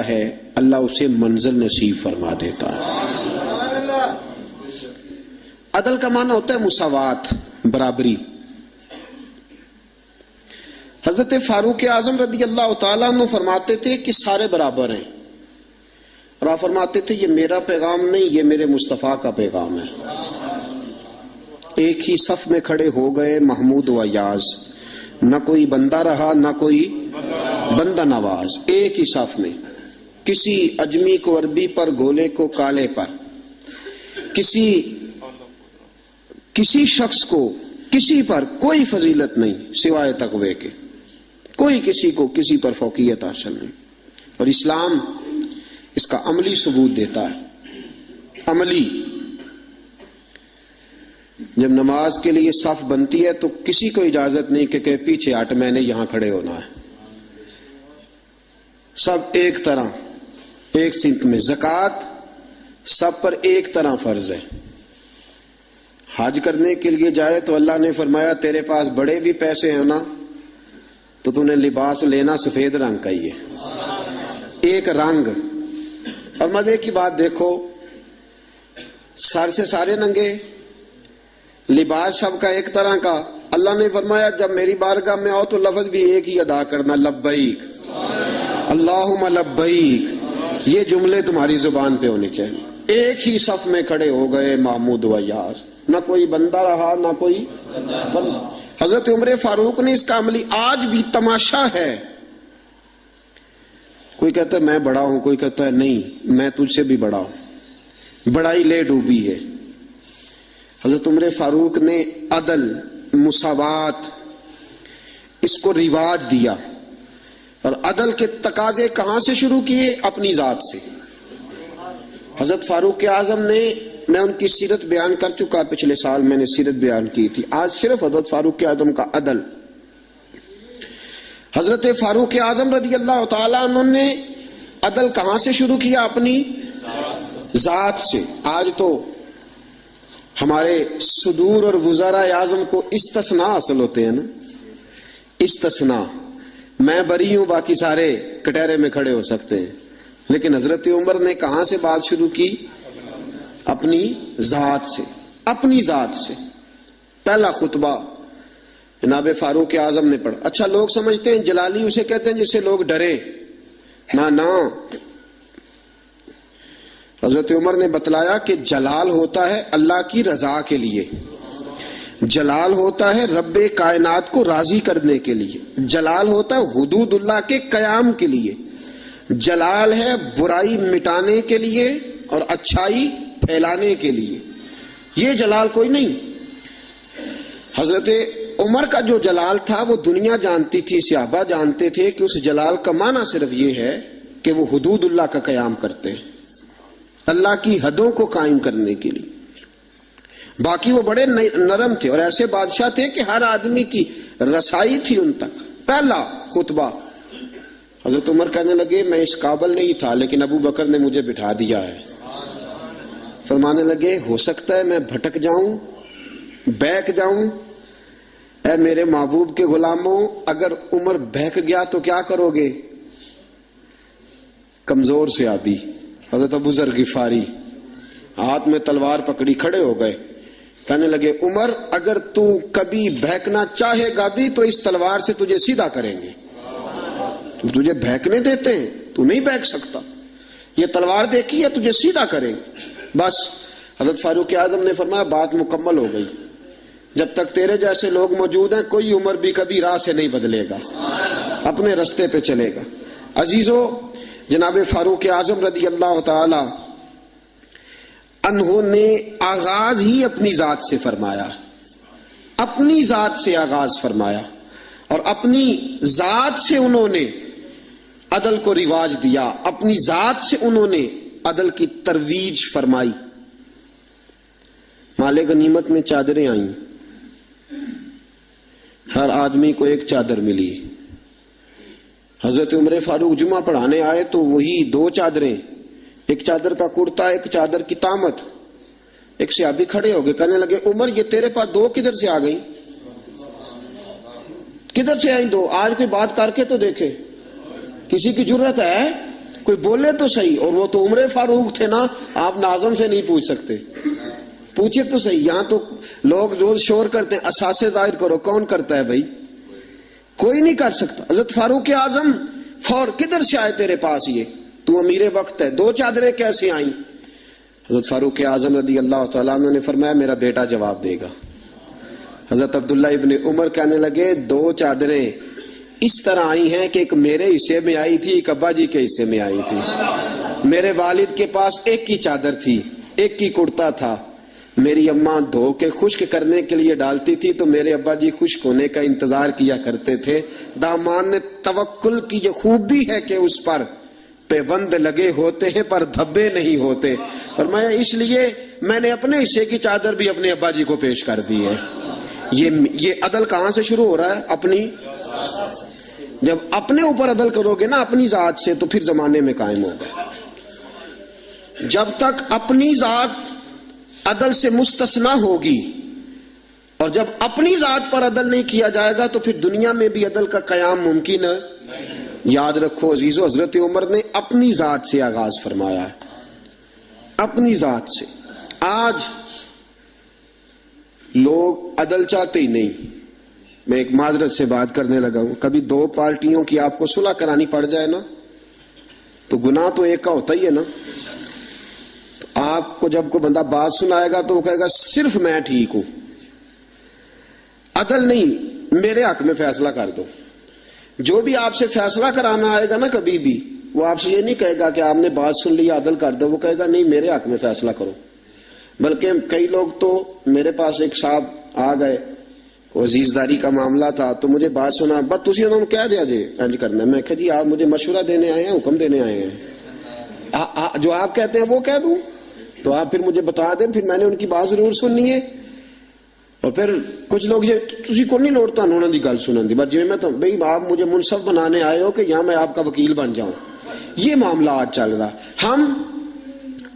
ہے اللہ اسے منزل نصیب فرما دیتا ہے۔ عدل کا معنی ہوتا ہے مساوات، برابری۔ حضرت فاروق اعظم رضی اللہ تعالیٰ عنہ فرماتے تھے کہ سارے برابر ہیں، اور آپ فرماتے تھے یہ میرا پیغام نہیں، یہ میرے مصطفیٰ کا پیغام ہے۔ ایک ہی صف میں کھڑے ہو گئے محمود و ایاز، نہ کوئی بندہ رہا نہ کوئی بندہ نواز، ایک ہی صف میں۔ کسی اجمی کو عربی پر، گولے کو کالے پر، کسی شخص کو کسی پر کوئی فضیلت نہیں سوائے تقوی کے، کوئی کسی کو کسی پر فوقیت حاصل نہیں۔ اور اسلام اس کا عملی ثبوت دیتا ہے۔ عملی، جب نماز کے لیے صف بنتی ہے تو کسی کو اجازت نہیں کہ پیچھے ہٹ، میں نے یہاں کھڑے ہونا ہے۔ سب ایک طرح، ایک سمت میں۔ زکوٰۃ سب پر ایک طرح فرض ہے۔ حج کرنے کے لیے جائے تو اللہ نے فرمایا تیرے پاس بڑے بھی پیسے ہیں نا تو تو نے لباس لینا سفید رنگ کا ہی ہے، ایک رنگ۔ اور مزے کی بات دیکھو، سر سے سارے ننگے، لباس سب کا ایک طرح کا۔ اللہ نے فرمایا جب میری بارگاہ میں آؤ تو لفظ بھی ایک ہی ادا کرنا، لبیک اللہم لبیک، یہ جملے تمہاری زبان پہ ہونے چاہیے۔ ایک ہی صف میں کھڑے ہو گئے محمود و ایاز، نہ کوئی بندہ رہا نہ کوئی بندہ۔ حضرت عمر فاروق نے اس کا عملی، آج بھی تماشا ہے۔ کوئی کہتا ہے میں بڑا ہوں، کوئی کہتا ہے نہیں میں تجھ سے بھی بڑا ہوں، بڑائی لے ڈوبی ہے۔ حضرت عمر فاروق نے عدل، مساوات، اس کو رواج دیا، اور عدل کے تقاضے کہاں سے شروع کیے؟ اپنی ذات سے۔ حضرت فاروق اعظم نے، میں ان کی سیرت بیان کر چکا، پچھلے سال میں نے سیرت بیان کی تھی، آج صرف حضرت فاروق اعظم کا عدل۔ حضرت فاروق اعظم رضی اللہ تعالیٰ عنہ نے عدل کہاں سے شروع کیا؟ اپنی ذات سے۔ آج تو ہمارے صدور اور وزراء اعظم کو استثناء حاصل ہوتے ہیں نا، استثناء، میں بری ہوں باقی سارے کٹہرے میں کھڑے ہو سکتے ہیں۔ لیکن حضرت عمر نے کہاں سے بات شروع کی؟ اپنی ذات سے، اپنی ذات سے۔ پہلا خطبہ جناب فاروق اعظم نے پڑھا۔ اچھا لوگ سمجھتے ہیں جلالی اسے کہتے ہیں جس سے لوگ ڈرے، نہ حضرت عمر نے بتلایا کہ جلال ہوتا ہے اللہ کی رضا کے لیے، جلال ہوتا ہے رب کائنات کو راضی کرنے کے لیے، جلال ہوتا ہے حدود اللہ کے قیام کے لیے، جلال ہے برائی مٹانے کے لیے اور اچھائی پھیلانے کے لیے۔ یہ جلال کوئی نہیں۔ حضرت عمر کا جو جلال تھا وہ دنیا جانتی تھی، صحابہ جانتے تھے کہ اس جلال کا معنی صرف یہ ہے کہ وہ حدود اللہ کا قیام کرتے ہیں، اللہ کی حدوں کو قائم کرنے کے لیے۔ باقی وہ بڑے نرم تھے اور ایسے بادشاہ تھے کہ ہر آدمی کی رسائی تھی ان تک۔ پہلا خطبہ حضرت عمر کہنے لگے میں اس قابل نہیں تھا لیکن ابو بکر نے مجھے بٹھا دیا ہے۔ فرمانے لگے ہو سکتا ہے میں بھٹک جاؤں، بہک جاؤں، اے میرے محبوب کے غلاموں اگر عمر بہک گیا تو کیا کرو گے؟ کمزور سے آبی حضرت ابو ذر غفاری ہاتھ میں تلوار پکڑی کھڑے ہو گئے، کہنے لگے عمر اگر تو کبھی بہکنا چاہے گا بھی تو اس تلوار سے تجھے سیدھا کریں گے، تجھے بہکنے دیتے ہیں تو نہیں بہک سکتا، یہ تلوار دیکھی ہے تجھے سیدھا کریں گے۔ بس حضرت فاروق اعظم نے فرمایا بات مکمل ہو گئی، جب تک تیرے جیسے لوگ موجود ہیں کوئی عمر بھی کبھی راہ سے نہیں بدلے گا، اپنے رستے پہ چلے گا۔ عزیزو، جناب فاروق اعظم رضی اللہ تعالی عنہ نے آغاز ہی اپنی ذات سے فرمایا، اپنی ذات سے آغاز فرمایا، اور اپنی ذات سے انہوں نے عدل کو رواج دیا، اپنی ذات سے انہوں نے عدل کی ترویج فرمائی۔ مال غنیمت میں چادریں آئیں، ہر آدمی کو ایک چادر ملی۔ حضرت عمر فاروق جمعہ پڑھانے آئے تو وہی دو چادریں، ایک چادر کا کرتا ایک چادر کی تامت۔ ایک صحابی کھڑے ہو گئے، کہنے لگے عمر یہ تیرے پاس دو کدھر سے آ گئی؟ کدھر سے آئیں دو؟ آج کوئی بات کر کے تو دیکھے، کسی کی جرت ہے؟ کوئی بولے تو صحیح. اور وہ تو عمر فاروق تھے نا, آپ ناظم سے نہیں پوچھ سکتے. پوچھے تو صحیح. یہاں تو لوگ روز شور کرتے ہیں اساسے ظاہر کرو. کون کرتا ہے بھائی؟ کوئی نہیں کر سکتا. حضرت فاروق اعظم فور کدھر سے آئے تیرے پاس؟ یہ تو امیر وقت ہے, 2 چادریں کیسے آئیں؟ حضرت فاروق اعظم رضی اللہ تعالیٰ عنہ نے فرمایا میرا بیٹا جواب دے گا. حضرت عبداللہ ابن عمر کہنے لگے 2 چادریں اس طرح آئی ہیں کہ ایک میرے حصے میں آئی تھی, ایک ابا جی کے حصے میں آئی تھی. میرے والد کے پاس ایک ہی چادر تھی, ایک ہی کرتا تھا. میری اماں دھو کے خشک کرنے کے لیے ڈالتی تھی تو میرے ابا جی خشک ہونے کا انتظار کیا کرتے تھے. دامان توکل کی یہ خوبی ہے کہ اس پر پیوند لگے ہوتے ہیں پر دھبے نہیں ہوتے. فرمایا اس لیے میں نے اپنے حصے کی چادر بھی اپنے ابا جی کو پیش کر دی ہے. یہ عدل کہاں سے شروع ہو رہا ہے؟ اپنی. جب اپنے اوپر عدل کرو گے نا اپنی ذات سے تو پھر زمانے میں قائم ہوگا. جب تک اپنی ذات عدل سے مستثنا ہوگی اور جب اپنی ذات پر عدل نہیں کیا جائے گا تو پھر دنیا میں بھی عدل کا قیام ممکن ہے. یاد رکھو عزیزو, حضرت عمر نے اپنی ذات سے آغاز فرمایا ہے, اپنی ذات سے. آج لوگ عدل چاہتے ہی نہیں. میں ایک معذرت سے بات کرنے لگا ہوں, کبھی 2 پارٹیوں کی آپ کو صلح کرانی پڑ جائے نا تو گناہ تو ایک کا ہوتا ہی ہے نا. تو آپ کو جب کوئی بندہ بات سنائے گا تو وہ کہے گا صرف میں ٹھیک ہوں. عدل نہیں, میرے حق میں فیصلہ کر دو. جو بھی آپ سے فیصلہ کرانا آئے گا نا کبھی بھی, وہ آپ سے یہ نہیں کہے گا کہ آپ نے بات سن لی عدل کر دو. وہ کہے گا نہیں میرے حق میں فیصلہ کرو. بلکہ کئی لوگ تو میرے پاس ایک صاحب آ گئے, عزیزداری کا معاملہ تھا تو مجھے بات سنا, بس تسی انہوں نے کہہ دیا جی انج کرنا ہے. میں کہا جی آپ مجھے مشورہ دینے آئے ہیں, حکم دینے آئے ہیں, جو آپ کہتے ہیں وہ کہہ دوں تو آپ پھر مجھے بتا دیں, پھر میں نے ان کی بات ضرور سننی ہے. اور پھر کچھ لوگ یہ تسی کو نہیں لوٹتا انہوں نے دی گل سنن دی, بس جی میں تو بھئی آپ مجھے منصف بنانے آئے ہو کہ یہاں میں آپ کا وکیل بن جاؤں. یہ معاملہ آج چل رہا. ہم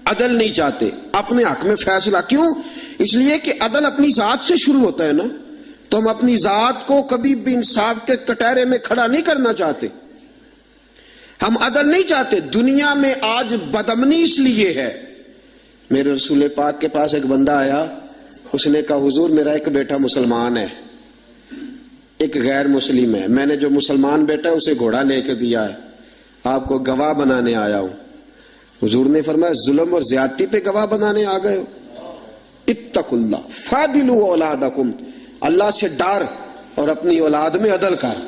عدل نہیں چاہتے, اپنے حق میں فیصلہ. کیوں؟ اس لیے کہ عدل اپنی ذات سے شروع ہوتا ہے نا. تو ہم اپنی ذات کو کبھی بھی انصاف کے کٹہرے میں کھڑا نہیں کرنا چاہتے. ہم عدل نہیں چاہتے. دنیا میں آج بدامنی اس لیے ہے. میرے رسول پاک کے پاس ایک بندہ آیا, اس نے کہا حضور میرا ایک بیٹا مسلمان ہے, ایک غیر مسلم ہے. میں نے جو مسلمان بیٹا ہے اسے گھوڑا لے کے دیا ہے, آپ کو گواہ بنانے آیا ہوں. حضور نے فرمایا ظلم اور زیادتی پہ گواہ بنانے آ گئے ہو؟ اتقوا اللہ فاعدلوا اولادکم, اللہ سے ڈر اور اپنی اولاد میں عدل کر.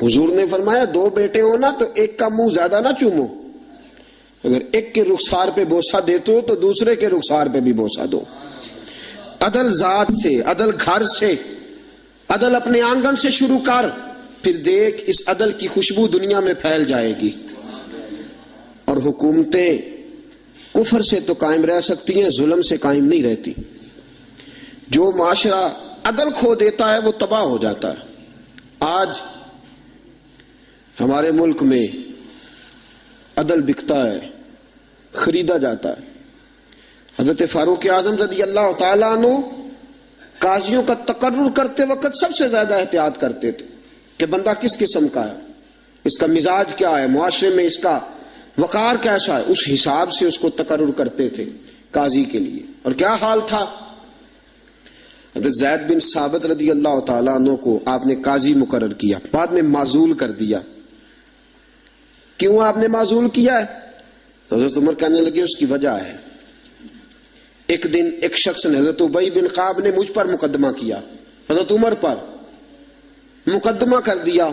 حضور نے فرمایا 2 بیٹے ہو نا تو ایک کا منہ زیادہ نہ چومو. اگر ایک کے رخسار پہ بوسہ دیتے ہو تو دوسرے کے رخسار پہ بھی بوسہ دو. عدل ذات سے, عدل گھر سے, عدل اپنے آنگن سے شروع کر, پھر دیکھ اس عدل کی خوشبو دنیا میں پھیل جائے گی. اور حکومتیں کفر سے تو قائم رہ سکتی ہیں, ظلم سے قائم نہیں رہتی. جو معاشرہ عدل کھو دیتا ہے وہ تباہ ہو جاتا ہے. آج ہمارے ملک میں عدل بکتا ہے, خریدا جاتا ہے. حضرت فاروق اعظم رضی اللہ تعالیٰ عنہ قاضیوں کا تقرر کرتے وقت سب سے زیادہ احتیاط کرتے تھے کہ بندہ کس قسم کا ہے, اس کا مزاج کیا ہے, معاشرے میں اس کا وقار کیسا ہے, اس حساب سے اس کو تقرر کرتے تھے قاضی کے لیے. اور کیا حال تھا, حضرت زید بن ثابت رضی اللہ تعالیٰ عنہ کو آپ نے قاضی مقرر کیا, بعد میں معزول کر دیا. کیوں آپ نے معزول کیا ہے؟ تو حضرت عمر کہنے لگے اس کی وجہ ہے. ایک دن ایک شخص نے, حضرت ابی بن قعب نے مجھ پر مقدمہ کیا, حضرت عمر پر مقدمہ کر دیا.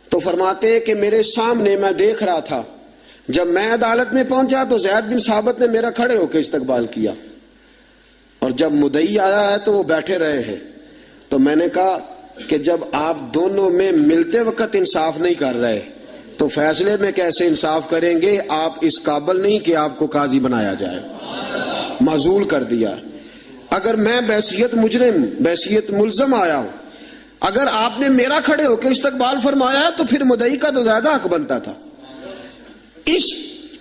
تو فرماتے کہ میرے سامنے میں دیکھ رہا تھا, جب میں عدالت میں پہنچا تو زید بن ثابت نے میرا کھڑے ہو کے استقبال کیا, اور جب مدعی آیا ہے تو وہ بیٹھے رہے ہیں. تو میں نے کہا کہ جب آپ دونوں میں ملتے وقت انصاف نہیں کر رہے تو فیصلے میں کیسے انصاف کریں گے؟ آپ اس قابل نہیں کہ آپ کو قاضی بنایا جائے. معزول کر دیا. اگر میں بحیثیت مجرم, بحیثیت ملزم آیا ہوں, اگر آپ نے میرا کھڑے ہو کے استقبال فرمایا ہے تو پھر مدعی کا تو زیادہ حق بنتا تھا. اس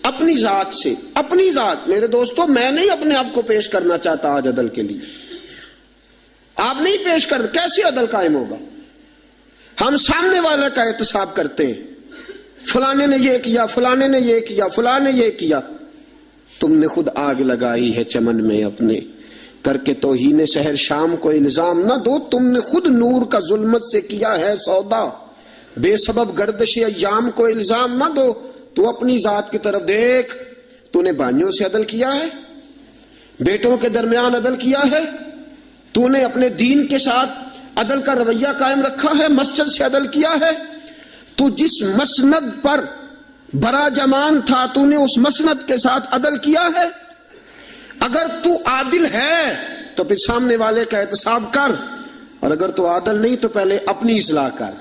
اپنی ذات سے, اپنی ذات, میرے دوستو میں نہیں اپنے آپ کو پیش کرنا چاہتا آج عدل کے لیے. آپ نہیں پیش کر, کیسے عدل قائم ہوگا؟ ہم سامنے والے کا احتساب کرتے ہیں, فلانے نے یہ کیا، فلانے نے یہ کیا، فلانے نے یہ کیا. تم نے خود آگ لگائی ہے چمن میں اپنے، کر کے توہین سحر شام کو الزام نہ دو. تم نے خود نور کا ظلمت سے کیا ہے سودا، بے سبب گردش ایام کو الزام نہ دو. تو اپنی ذات کی طرف دیکھ، تو نے بھائیوں سے عدل کیا ہے، بیٹوں کے درمیان عدل کیا ہے، تو نے اپنے دین کے ساتھ عدل کا رویہ قائم رکھا ہے، مسجد سے عدل کیا ہے. تو جس مسند پر برا جمان تھا تو نے اس مسند کے ساتھ عدل کیا ہے. اگر تو عادل ہے تو پھر سامنے والے کا احتساب کر، اور اگر تو عادل نہیں تو پہلے اپنی اصلاح کر،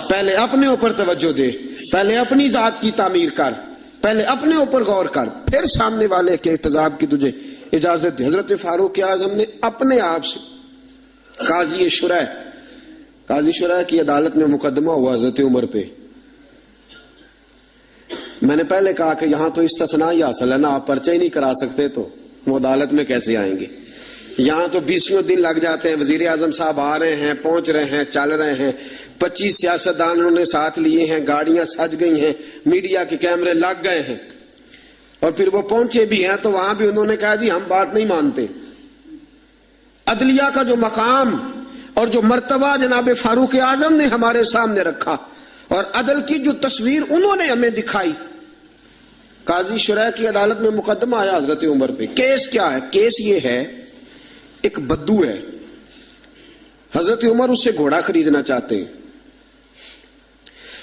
پہلے اپنے اوپر توجہ دے، پہلے اپنی ذات کی تعمیر کر، پہلے اپنے اوپر غور کر، پھر سامنے والے کے احتساب کی تجھے اجازت دے. حضرت فاروق اعظم نے اپنے آپ سے قاضی شرح کی عدالت میں مقدمہ ہوا حضرت عمر پہ. میں نے پہلے کہا کہ یہاں تو استثناء ہی حاصل ہے نا، آپ پرچہ ہی نہیں کرا سکتے تو وہ عدالت میں کیسے آئیں گے. یہاں تو 20 دن لگ جاتے ہیں، وزیر اعظم صاحب آ رہے ہیں، پہنچ رہے ہیں، چل رہے ہیں، 25 سیاستدانوں نے ساتھ لیے ہیں، گاڑیاں سج گئی ہیں، میڈیا کے کیمرے لگ گئے ہیں، اور پھر وہ پہنچے بھی ہیں تو وہاں بھی انہوں نے کہا جی ہم بات نہیں مانتے. عدلیہ کا جو مقام اور جو مرتبہ جناب فاروق اعظم نے ہمارے سامنے رکھا، اور عدل کی جو تصویر انہوں نے ہمیں دکھائی. قاضی شرح کی عدالت میں مقدمہ آیا حضرت عمر پہ. کیس کیا ہے؟ کیس یہ ہے، ایک بدو ہے، حضرت عمر اس سے گھوڑا خریدنا چاہتے ہیں.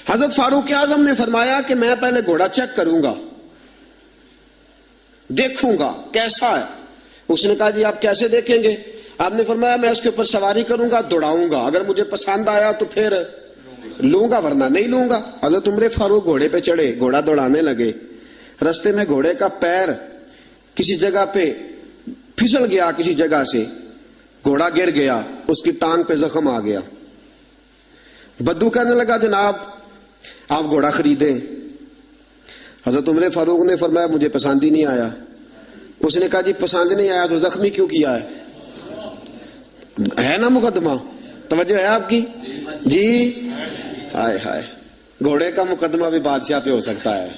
حضرت فاروق اعظم نے فرمایا کہ میں پہلے گھوڑا چیک کروں گا، دیکھوں گا کیسا ہے. اس نے کہا جی آپ کیسے دیکھیں گے؟ آپ نے فرمایا میں اس کے اوپر سواری کروں گا، دوڑاؤں گا، اگر مجھے پسند آیا تو پھر لوں گا ورنہ نہیں لوں گا. حضرت عمر فاروق گھوڑے پہ چڑھے، گھوڑا دوڑانے لگے. رستے میں گھوڑے کا پیر کسی جگہ پہ پھسل گیا، کسی جگہ سے گھوڑا گر گیا، اس کی ٹانگ پہ زخم آ گیا. بدو کہنے لگا جناب آپ گھوڑا خریدیں. حضرت عمر فاروق نے فرمایا مجھے پسند ہی نہیں آیا. اس نے کہا جی پسند نہیں آیا تو زخمی کیوں کیا ہے نا مقدمہ؟ توجہ ہے آپ کی جی؟ ہائے ہائے، گھوڑے کا مقدمہ بھی بادشاہ پہ ہو سکتا ہے.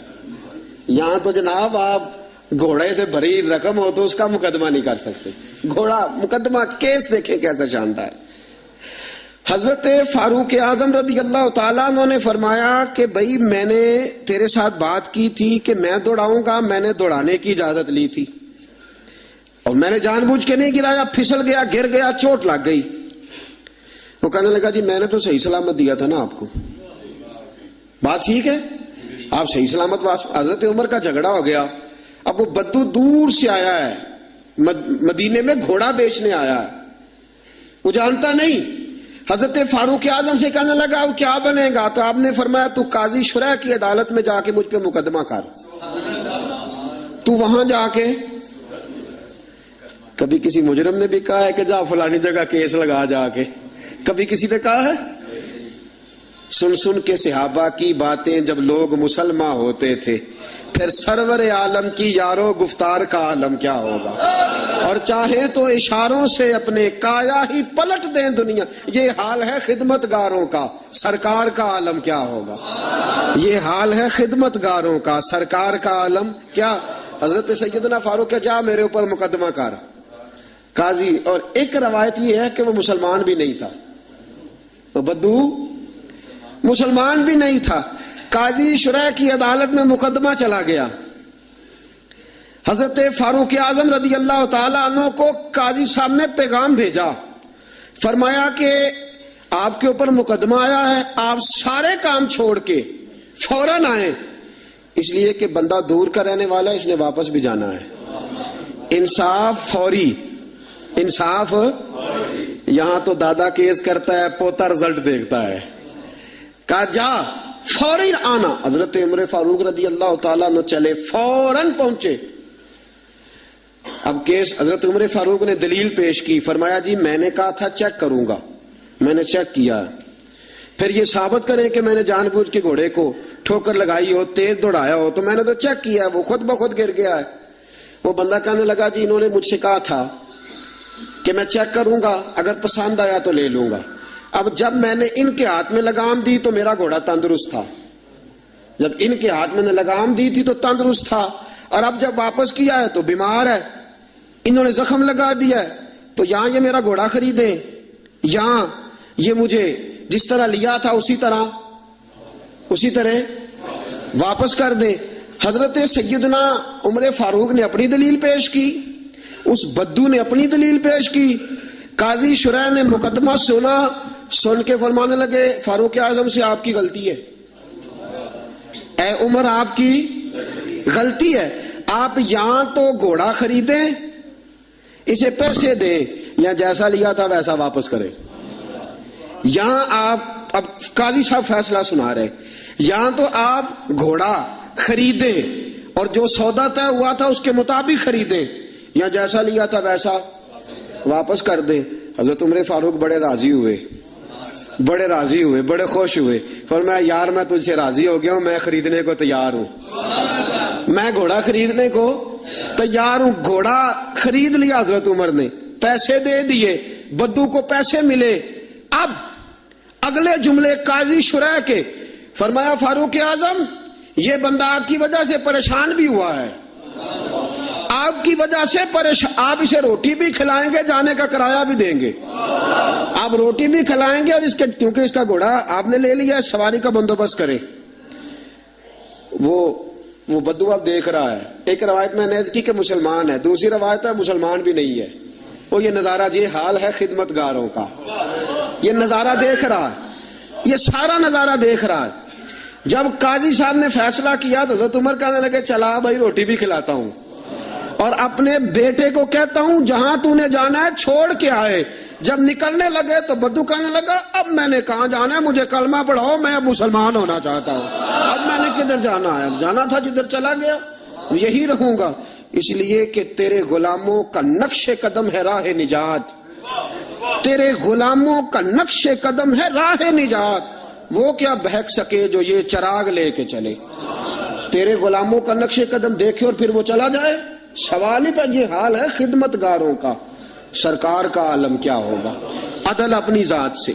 یہاں تو جناب آپ گھوڑے سے بھری رقم ہو تو اس کا مقدمہ نہیں کر سکتے. گھوڑا مقدمہ، کیس دیکھیں کیسا شاندار. حضرت فاروق اعظم رضی اللہ تعالیٰ عنہ نے فرمایا کہ بھائی میں نے تیرے ساتھ بات کی تھی کہ میں دوڑاؤں گا، میں نے دوڑانے کی اجازت لی تھی، اور میں نے جان بوجھ کے نہیں گرایا، پھسل گیا، گر گیا، چوٹ لگ گئی. وہ کہنے لگا جی میں نے تو صحیح سلامت دیا تھا نا آپ کو، بات ٹھیک ہے، آپ صحیح سلامت. حضرت عمر کا جھگڑا ہو گیا. اب وہ بدو دور سے آیا ہے، مدینے میں گھوڑا بیچنے آیا ہے، وہ جانتا نہیں. حضرت فاروق اعظم سے کہنے لگا اب کیا بنے گا؟ تو آپ نے فرمایا تو قاضی شرح کی عدالت میں جا کے مجھ پہ مقدمہ کر. تو وہاں جا کے، کبھی کسی مجرم نے بھی کہا ہے کہ جا فلانی جگہ کیس لگا جا کے؟ کبھی کسی نے کہا ہے؟ سن سن کے صحابہ کی باتیں جب لوگ مسلمان ہوتے تھے، پھر سرور عالم کی یارو گفتار کا عالم کیا ہوگا. اور چاہے تو اشاروں سے اپنے کایا ہی پلٹ دیں دنیا. یہ حال ہے خدمت گاروں کا، سرکار کا عالم کیا ہوگا. یہ حال ہے خدمت گاروں کا، سرکار کا عالم کیا. حضرت سیدنا فاروق کیا جا میرے اوپر مقدمہ کر. قاضی، اور ایک روایت یہ ہے کہ وہ مسلمان بھی نہیں تھا، وہ بدو مسلمان بھی نہیں تھا. قاضی شرح کی عدالت میں مقدمہ چلا گیا. حضرت فاروق اعظم رضی اللہ تعالیٰ عنہ کو قاضی صاحب نے پیغام بھیجا، فرمایا کہ آپ کے اوپر مقدمہ آیا ہے، آپ سارے کام چھوڑ کے فوراً آئیں، اس لیے کہ بندہ دور کا رہنے والا ہے، اس نے واپس بھی جانا ہے. انصاف فوری، انصاف. یہاں تو دادا کیس کرتا ہے، پوتا رزلٹ دیکھتا ہے. کہا جا فوراً آنا. حضرت عمر فاروق رضی اللہ تعالیٰ عنہ چلے، فوراً پہنچے. اب کیس حضرت عمر فاروق نے دلیل پیش کی، فرمایا جی میں نے کہا تھا چیک کروں گا، میں نے چیک کیا، پھر یہ ثابت کریں کہ میں نے جان بوجھ کے گھوڑے کو ٹھوکر لگائی ہو، تیز دوڑایا ہو، تو میں نے تو چیک کیا، وہ خود بخود گر گیا ہے. وہ بندہ کہنے لگا جی انہوں نے مجھ سے کہا تھا کہ میں چیک کروں گا، اگر پسند آیا تو لے لوں گا. اب جب میں نے ان کے ہاتھ میں لگام دی تو میرا گھوڑا تندرست تھا، جب ان کے ہاتھ میں نے لگام دی تھی تو تندرست تھا، اور اب جب واپس کیا ہے تو بیمار ہے، انہوں نے زخم لگا دیا ہے، تو یہاں یہ میرا گھوڑا خریدیں، یہاں یہ مجھے جس طرح لیا تھا اسی طرح واپس کر دیں۔ حضرت سیدنا عمر فاروق نے اپنی دلیل پیش کی، اس بدو نے اپنی دلیل پیش کی، قاضی شرح نے مقدمہ سن کے فرمانے لگے فاروق اعظم سے آپ کی غلطی ہے، اے عمر آپ کی غلطی ہے، آپ یہاں تو گھوڑا خریدیں، اسے پیسے دیں، یا جیسا لیا تھا ویسا واپس کریں۔ یہاں آپ اب قاضی صاحب فیصلہ سنا رہے، یہاں تو آپ گھوڑا خریدیں اور جو سودا طے ہوا تھا اس کے مطابق خریدیں، یا جیسا لیا تھا ویسا واپس کر دیں۔ حضرت عمر فاروق بڑے راضی ہوئے، بڑے خوش ہوئے، فرمایا یار میں تجھ سے راضی ہو گیا ہوں، میں خریدنے کو تیار ہوں، میں گھوڑا خریدنے کو تیار ہوں۔ گھوڑا خرید لیا حضرت عمر نے، پیسے دے دیے، بدو کو پیسے ملے۔ اب اگلے جملے قاضی شرح کے، فرمایا فاروق اعظم یہ بندہ آپ کی وجہ سے پریشان بھی ہوا ہے، آپ کی وجہ سے آپ اسے روٹی بھی کھلائیں گے، جانے کا کرایہ بھی دیں گے، آپ روٹی بھی کھلائیں گے، اور کیونکہ اس کا گھوڑا آپ نے لے لیا، سواری کا بندوبست کرے۔ وہ بدو اب دیکھ رہا ہے، ایک روایت میں نے کی کہ مسلمان ہے، دوسری روایت ہے مسلمان بھی نہیں ہے، وہ یہ نظارہ، یہ حال ہے خدمت گاروں کا، یہ نظارہ دیکھ رہا ہے، یہ سارا نظارہ دیکھ رہا ہے۔ جب قاضی صاحب نے فیصلہ کیا تو حضرت عمر کہنے لگے چلا بھائی روٹی بھی کھلاتا ہوں، اور اپنے بیٹے کو کہتا ہوں جہاں تو نے جانا ہے چھوڑ کے آئے۔ جب نکلنے لگے تو بدو کہنے لگا اب میں نے کہاں جانا ہے، مجھے کلمہ پڑھاؤ، میں اب مسلمان ہونا چاہتا ہوں، اب میں نے کدھر جانا ہے، جانا تھا جدھر چلا گیا یہی رہوں گا، اس لیے کہ تیرے غلاموں کا نقش قدم ہے راہ نجات، تیرے غلاموں کا نقش قدم ہے راہ نجات، وہ کیا بہک سکے جو یہ چراغ لے کے چلے، تیرے غلاموں کا نقش قدم دیکھے اور پھر وہ چلا جائے۔ سوال ہی پر یہ حال ہے خدمت گاروں کا، سرکار کا عالم کیا ہوگا۔ عدل اپنی ذات سے،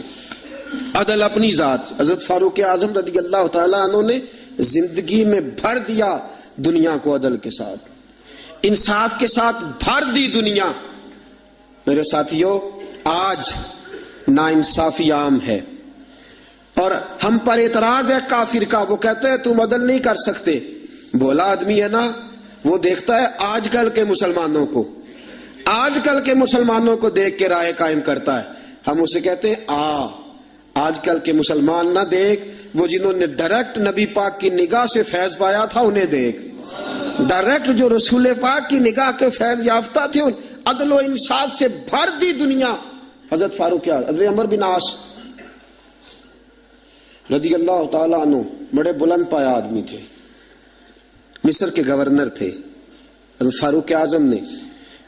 عدل اپنی ذات سے۔ حضرت فاروق اعظم رضی اللہ تعالیٰ عنہ نے زندگی میں بھر دیا دنیا کو عدل کے ساتھ، انصاف کے ساتھ بھر دی دنیا۔ میرے ساتھیوں آج ناانصافی عام ہے، اور ہم پر اعتراض ہے کافر کا، وہ کہتے ہیں تم عدل نہیں کر سکتے، بولا آدمی ہے نا، وہ دیکھتا ہے آج کل کے مسلمانوں کو دیکھ کے رائے قائم کرتا ہے۔ ہم اسے کہتے ہیں آج کل کے مسلمان نہ دیکھ، وہ جنہوں نے ڈائریکٹ نبی پاک کی نگاہ سے فیض پایا تھا انہیں دیکھ، ڈائریکٹ جو رسول پاک کی نگاہ کے فیض یافتہ تھے، عدل و انصاف سے بھر دی دنیا۔ حضرت فاروق حضرت عمر بن عاص رضی اللہ تعالیٰ عنہ بڑے بلند پایا آدمی تھے، مصر کے گورنر تھے، حضرت فاروق اعظم نے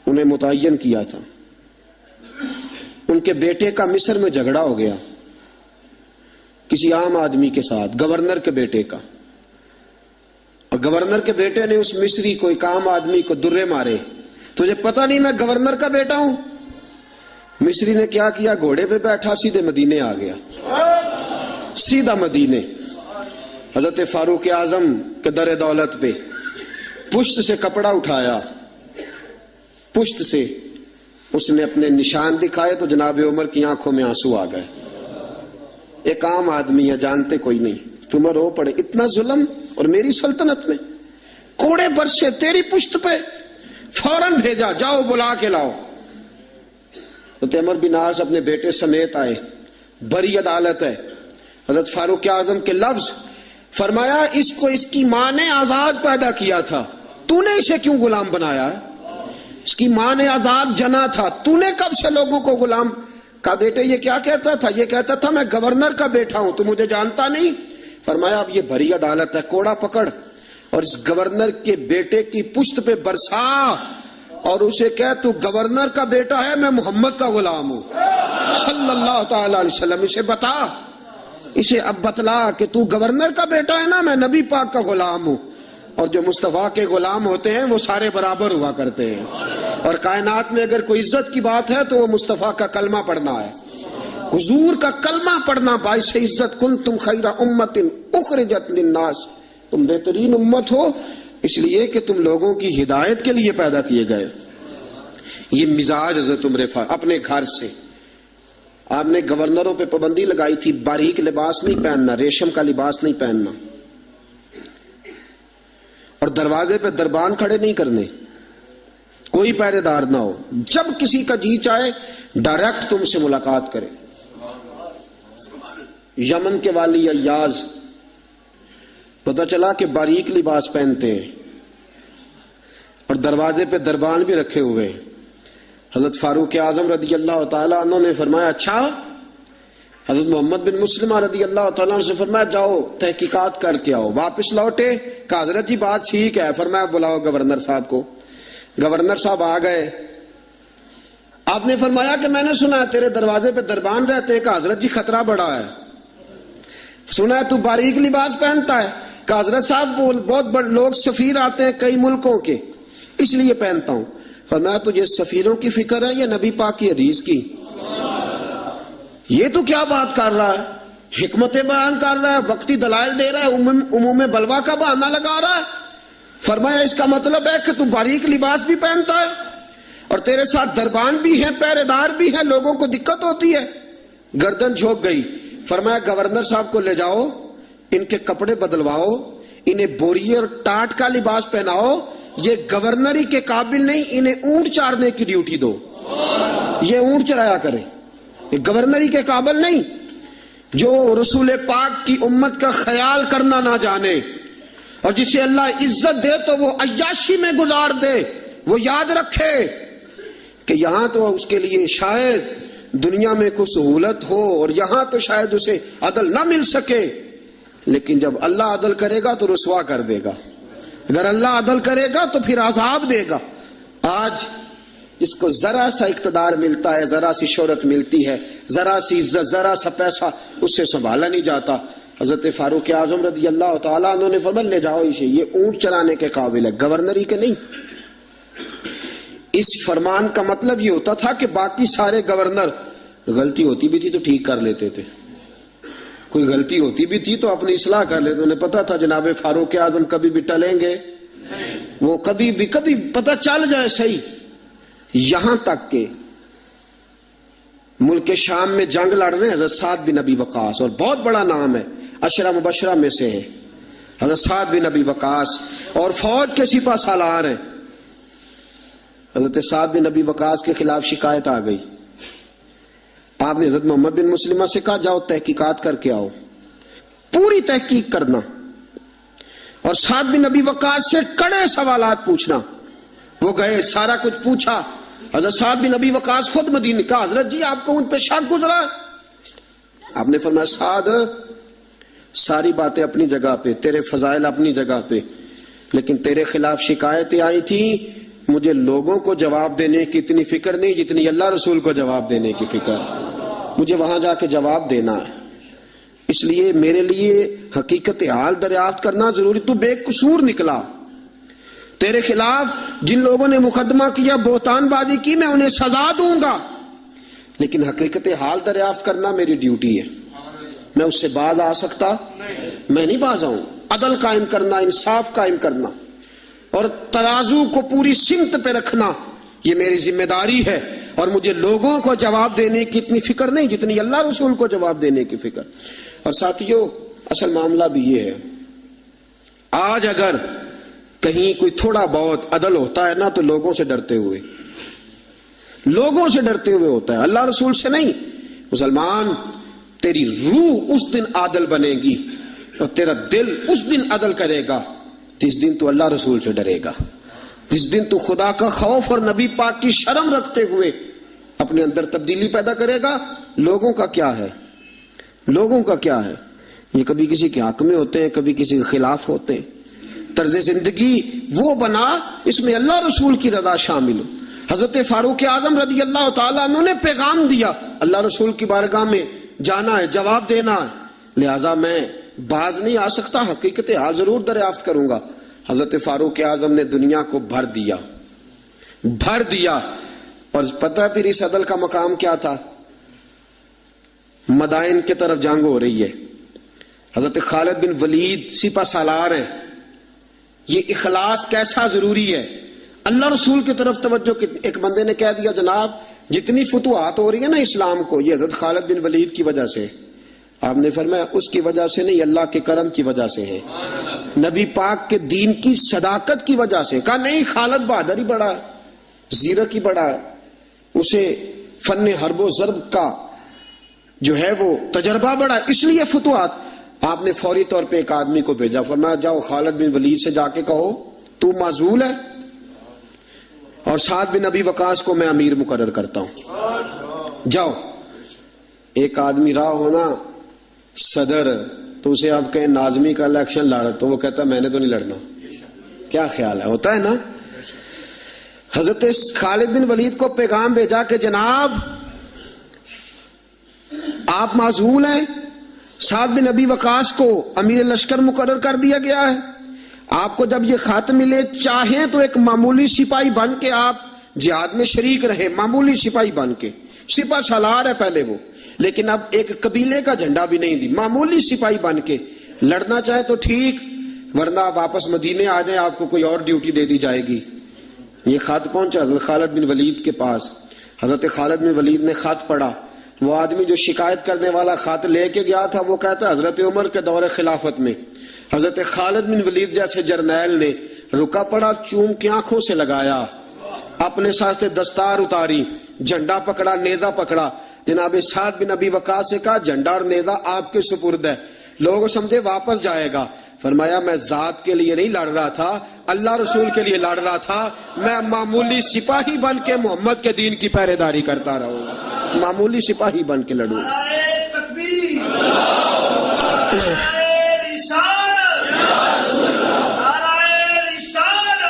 انہیں متعین کیا تھا۔ ان کے بیٹے کا مصر میں جھگڑا ہو گیا کسی عام آدمی کے ساتھ، گورنر کے بیٹے کا، اور گورنر کے بیٹے نے اس مصری کو ایک عام آدمی کو درے مارے، تجھے پتہ نہیں میں گورنر کا بیٹا ہوں؟ مصری نے کیا کیا، گھوڑے پہ بیٹھا سیدھے مدینے آ گیا، سیدھا مدینے۔ حضرت فاروق اعظم کے در دولت پہ پشت سے کپڑا اٹھایا، پشت سے اس نے اپنے نشان دکھائے تو جناب عمر کی آنکھوں میں آنسو آ گئے۔ ایک عام آدمی ہے، جانتے کوئی نہیں، تم رو پڑے، اتنا ظلم، اور میری سلطنت میں کوڑے برسے تیری پشت پہ، فوراً بھیجا جاؤ بلا کے لاؤ۔ حضرت عمر بن عاص اپنے بیٹے سمیت آئے، بری عدالت ہے۔ حضرت فاروق اعظم کے لفظ، فرمایا اس کو اس کی ماں نے آزاد پیدا کیا تھا، تو نے اسے کیوں غلام بنایا ہے؟ اس کی ماں نے آزاد جنا تھا، تو نے کب سے لوگوں کو غلام کا؟ بیٹے یہ کیا کہتا تھا؟ یہ کہتا تھا میں گورنر کا بیٹا ہوں، تو مجھے جانتا نہیں؟ فرمایا اب یہ بھری عدالت ہے، کوڑا پکڑ اور اس گورنر کے بیٹے کی پشت پہ برسا اور اسے کہہ تو گورنر کا بیٹا ہے، میں محمد کا غلام ہوں صلی اللہ تعالی علیہ وسلم۔ اسے بتا، اسے اب بتلا کہ تو گورنر کا بیٹا ہے نا، میں نبی پاک کا غلام ہوں، اور جو مصطفیٰ کے غلام ہوتے ہیں وہ سارے برابر ہوا کرتے ہیں، اور کائنات میں اگر کوئی عزت کی بات ہے تو وہ مصطفیٰ کا کلمہ پڑھنا ہے، حضور کا کلمہ پڑھنا باعث عزت۔ کنتم خیر امت اخرجت للناس تم بہترین امت ہو اس لیے کہ تم لوگوں کی ہدایت کے لیے پیدا کیے گئے. یہ مزاج حضرت عمر فاروق اپنے گھر سے. آپ نے گورنروں پہ پابندی لگائی تھی باریک لباس نہیں پہننا, ریشم کا لباس نہیں پہننا, اور دروازے پہ دربان کھڑے نہیں کرنے, کوئی پہرے دار نہ ہو. جب کسی کا جی چاہے ڈائریکٹ تم سے ملاقات کرے. یمن کے والی ایاز پتہ چلا کہ باریک لباس پہنتے ہیں اور دروازے پہ دربان بھی رکھے ہوئے ہیں. حضرت فاروق اعظم رضی اللہ تعالیٰ عنہ نے فرمایا اچھا. حضرت محمد بن مسلمہ رضی اللہ تعالیٰ عنہ سے فرمایا جاؤ تحقیقات کر کے آؤ. واپس لوٹے, کہا حضرت جی بات ٹھیک ہے. فرمایا بلاؤ گورنر صاحب کو. گورنر صاحب آ گئے. آپ نے فرمایا کہ میں نے سنا ہے تیرے دروازے پہ دربان رہتے ہیں. کہا حضرت جی خطرہ بڑا ہے. سنا ہے تو باریک لباس پہنتا ہے. کہا حضرت صاحب بہت بڑے لوگ سفیر آتے ہیں کئی ملکوں کے, اس لیے پہنتا ہوں. فرمایا تجھے سفیروں کی فکر ہے یا نبی پاک کی حدیث کی؟ یہ تو کیا بات کر رہا ہے, حکمت بیان کر رہا ہے, وقتی دلائل دے رہا ہے, عموم بلوا کا بہانہ لگا رہا ہے. فرمایا اس کا مطلب ہے کہ تو باریک لباس بھی پہنتا ہے اور تیرے ساتھ دربان بھی ہیں, پہرے دار بھی ہیں, لوگوں کو دقت ہوتی ہے. گردن جھک گئی. فرمایا گورنر صاحب کو لے جاؤ, ان کے کپڑے بدلواؤ, انہیں بوریے اور ٹاٹ کا لباس پہناؤ. یہ گورنری کے قابل نہیں, انہیں اونٹ چارنے کی ڈیوٹی دو, یہ اونٹ چرایا کریں. یہ گورنری کے قابل نہیں. جو رسول پاک کی امت کا خیال کرنا نہ جانے اور جسے اللہ عزت دے تو وہ عیاشی میں گزار دے, وہ یاد رکھے کہ یہاں تو اس کے لیے شاید دنیا میں کوئی سہولت ہو اور یہاں تو شاید اسے عدل نہ مل سکے, لیکن جب اللہ عدل کرے گا تو رسوا کر دے گا. اگر اللہ عدل کرے گا تو پھر عذاب دے گا. آج اس کو ذرا سا اقتدار ملتا ہے, ذرا سی شہرت ملتی ہے, ذرا سی عزت, ذرا سا پیسہ, اس سے سنبھالا نہیں جاتا. حضرت فاروق اعظم رضی اللہ تعالیٰ عنہ نے فرمایا لے جاؤ اسے, یہ اونٹ چلانے کے قابل ہے, گورنری کے نہیں. اس فرمان کا مطلب یہ ہوتا تھا کہ باقی سارے گورنر غلطی ہوتی بھی تھی تو ٹھیک کر لیتے تھے, کوئی غلطی ہوتی بھی تھی تو اپنی اصلاح کر لیتے. انہیں پتا تھا جناب فاروق اعظم کبھی بھی ٹلیں گے, وہ کبھی پتہ چل جائے صحیح. یہاں تک کہ ملک شام میں جنگ لڑ رہے ہیں حضرت سعد بن ابی وقاص, اور بہت بڑا نام ہے, عشرہ مبشرہ میں سے ہے حضرت سعد بن ابی وقاص, اور فوج کے سپہ سالار ہیں. حضرت سعد بن ابی وقاص کے خلاف شکایت آ گئی. آپ نے حضرت محمد بن مسلمہ سے کہا جاؤ تحقیقات کر کے آؤ, پوری تحقیق کرنا اور سعد بن ابی وقاص سے کڑے سوالات پوچھنا. وہ گئے, سارا کچھ پوچھا. حضرت سعد بن ابی وقاص خود مدینے کا, حضرت جی آپ کو ان پہ شک گزرا. آپ نے فرمایا سعد ساری باتیں اپنی جگہ پہ, تیرے فضائل اپنی جگہ پہ, لیکن تیرے خلاف شکایتیں آئی تھی, مجھے لوگوں کو جواب دینے کی اتنی فکر نہیں جتنی اللہ رسول کو جواب دینے کی فکر. مجھے وہاں جا کے جواب دینا ہے, اس لیے میرے لیے حقیقت حال دریافت کرنا ضروری. تو بے قصور نکلا, تیرے خلاف جن لوگوں نے مقدمہ کیا, بہتان بازی کی, میں انہیں سزا دوں گا, لیکن حقیقت حال دریافت کرنا میری ڈیوٹی ہے. میں اس سے باز آ سکتا میں نہیں باز آؤں. عدل قائم کرنا, انصاف قائم کرنا اور ترازو کو پوری سمت پہ رکھنا یہ میری ذمہ داری ہے, اور مجھے لوگوں کو جواب دینے کی اتنی فکر نہیں جتنی اللہ رسول کو جواب دینے کی فکر. اور ساتھیوں اصل معاملہ بھی یہ ہے, آج اگر کہیں کوئی تھوڑا بہت عدل ہوتا ہے نا تو لوگوں سے ڈرتے ہوئے ہوتا ہے, اللہ رسول سے نہیں. مسلمان تیری روح اس دن عادل بنے گی اور تیرا دل اس دن عدل کرے گا جس دن تو اللہ رسول سے ڈرے گا, جس دن تو خدا کا خوف اور نبی پاک کی شرم رکھتے ہوئے اپنے اندر تبدیلی پیدا کرے گا. لوگوں کا کیا ہے, یہ کبھی کسی کے حق میں ہوتے ہیں, کبھی کسی کے خلاف ہوتے ہیں. طرز زندگی وہ بنا اس میں اللہ رسول کی رضا شامل ہو. حضرت فاروق اعظم رضی اللہ تعالیٰ عنہ نے پیغام دیا, اللہ رسول کی بارگاہ میں جانا ہے, جواب دینا ہے, لہذا میں باز نہیں آ سکتا, حقیقت حال ضرور دریافت کروں گا. حضرت فاروق اعظم نے دنیا کو بھر دیا. اور پتہ پھر اس عدل کا مقام کیا تھا, مدائن کی طرف جنگ ہو رہی ہے, حضرت خالد بن ولید سپہ سالار ہیں. یہ اخلاص کیسا ضروری ہے, اللہ رسول کی طرف توجہ. ایک بندے نے کہہ دیا جناب جتنی فتوحات ہو رہی ہے نا اسلام کو, یہ حضرت خالد بن ولید کی وجہ سے. آپ نے فرمایا اس کی وجہ سے نہیں, اللہ کے کرم کی وجہ سے ہے, نبی پاک کے دین کی صداقت کی وجہ سے. کہا نہیں, خالد بہادر ہی بڑا ہے, زیرک ہی بڑا ہے, اسے فن حرب و ضرب کا جو ہے وہ تجربہ بڑا ہے, اس لیے فتوحات. آپ نے فوری طور پہ ایک آدمی کو بھیجا, فرمایا جاؤ خالد بن ولید سے جا کے کہو تو معزول ہے اور سعد بن ابی وقاص کو میں امیر مقرر کرتا ہوں. جاؤ. ایک آدمی رہا ہونا صدر, تو اسے آپ کہیں ناظمی کا الیکشن لڑ, تو وہ کہتا میں نے تو نہیں لڑنا. کیا خیال ہے, ہوتا ہے نا. حضرت خالد بن ولید کو پیغام بھیجا کہ جناب آپ معزول ہیں, سعد بن ابی وقاص کو امیر لشکر مقرر کر دیا گیا ہے. آپ کو جب یہ خط ملے, چاہیں تو ایک معمولی سپاہی بن کے آپ جہاد میں شریک رہے, معمولی سپاہی بن کے. سپہ سالار ہے پہلے وہ, لیکن اب ایک قبیلے کا جھنڈا بھی نہیں دی, معمولی سپاہی بن کے لڑنا چاہے تو ٹھیک, ورنہ واپس مدینے آ جائیں, آپ کو کوئی اور ڈیوٹی دے دی جائے گی. یہ خط پہنچا حضرت خالد بن ولید کے پاس. حضرت خالد بن ولید نے خط پڑھا. وہ آدمی جو شکایت کرنے والا خط لے کے گیا تھا وہ کہتا حضرت عمر کے دور خلافت میں حضرت خالد بن ولید جیسے جرنیل نے رکا پڑا, چوم کے آنکھوں سے لگایا, اپنے سر سے دستار اتاری, جھنڈا پکڑا, نیزہ پکڑا, جناب سعد بن ابی وقاص سے کہا جھنڈا اور نیزہ آپ کے سپرد ہے. لوگ سمجھے واپس جائے گا. فرمایا میں ذات کے لیے نہیں لڑ رہا تھا, اللہ رسول کے لیے لڑ رہا تھا. میں معمولی سپاہی بن کے محمد کے دین کی پہرے داری کرتا رہوں گا, معمولی سپاہی بن کے لڑوں.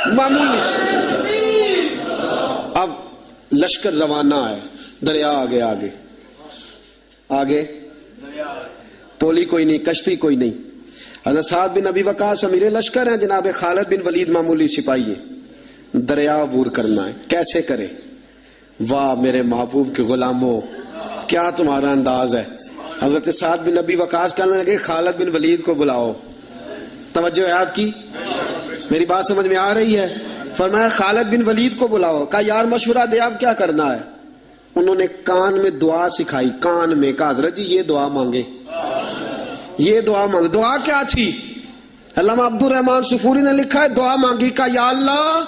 معمولی. اب لشکر روانہ ہے, دریا آگے آگے آگے, پولی کوئی نہیں, کشتی کوئی نہیں. حضرت سعد بن ابی وقاص امیر لشکر ہیں, جناب خالد بن ولید معمولی سپاہی ہے. دریا عبور کرنا ہے, کیسے کرے؟ واہ میرے محبوب کے غلاموں, کیا تمہارا انداز ہے. حضرت سعد بن ابی وقاص کہنے لگے خالد بن ولید کو بلاؤ. توجہ ہے آپ کی, میری بات سمجھ میں آ رہی ہے؟ فرمایا خالد بن ولید کو بلاؤ. کہا یار مشورہ دے, آپ کیا کرنا ہے؟ انہوں نے کان میں دعا سکھائی, کان میں. کہا حضرت جی یہ دعا مانگے, یہ دعا مانگ. دعا کیا تھی؟ علامہ عبد الرحمن صفوری نے لکھا ہے دعا مانگی. کہا یا اللہ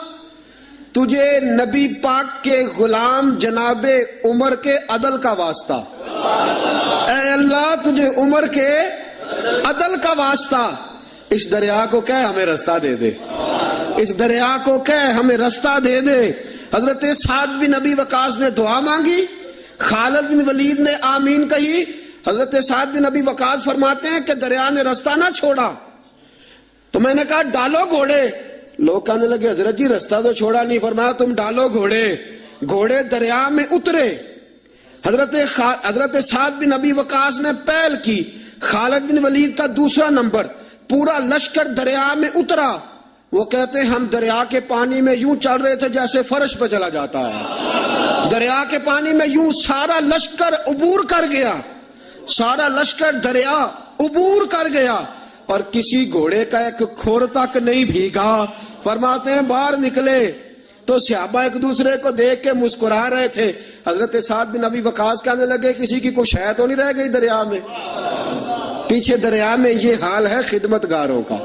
تجھے نبی پاک کے غلام جناب عمر کے عدل کا واسطہ, اے اللہ تجھے عمر کے عدل کا واسطہ, اس دریا کو کہہ ہمیں رستہ دے دے, اس دریا کو کہہ ہمیں رستہ دے دے. حضرت سعد بن ابی وقاص نے دعا مانگی, خالد بن ولید نے آمین کہی. حضرت سعد بن ابی وقاص فرماتے ہیں کہ دریا نے رستہ نہ چھوڑا تو میں نے کہا ڈالو گھوڑے. لوگ کہنے لگے حضرت جی رستہ تو چھوڑا نہیں. فرمایا تم ڈالو گھوڑے. گھوڑے دریا میں اترے. حضرت سعد بن ابی وقاص نے پہل کی, خالد بن ولید کا دوسرا نمبر. پورا لشکر دریا میں اترا. وہ کہتے ہیں ہم دریا کے پانی میں یوں چل رہے تھے جیسے فرش پہ چلا جاتا ہے. دریا کے پانی میں یوں سارا لشکر عبور کر گیا, سارا لشکر دریا عبور کر گیا, اور کسی گھوڑے کا ایک کھور تک نہیں بھیگا. فرماتے ہیں باہر نکلے تو صحابہ ایک دوسرے کو دیکھ کے مسکرا رہے تھے. حضرت سعد بن ابی وقاص کہنے لگے کسی کی کوئی شے تو نہیں رہ گئی دریا میں؟ پیچھے دریا میں. یہ حال ہے خدمت گاروں کا,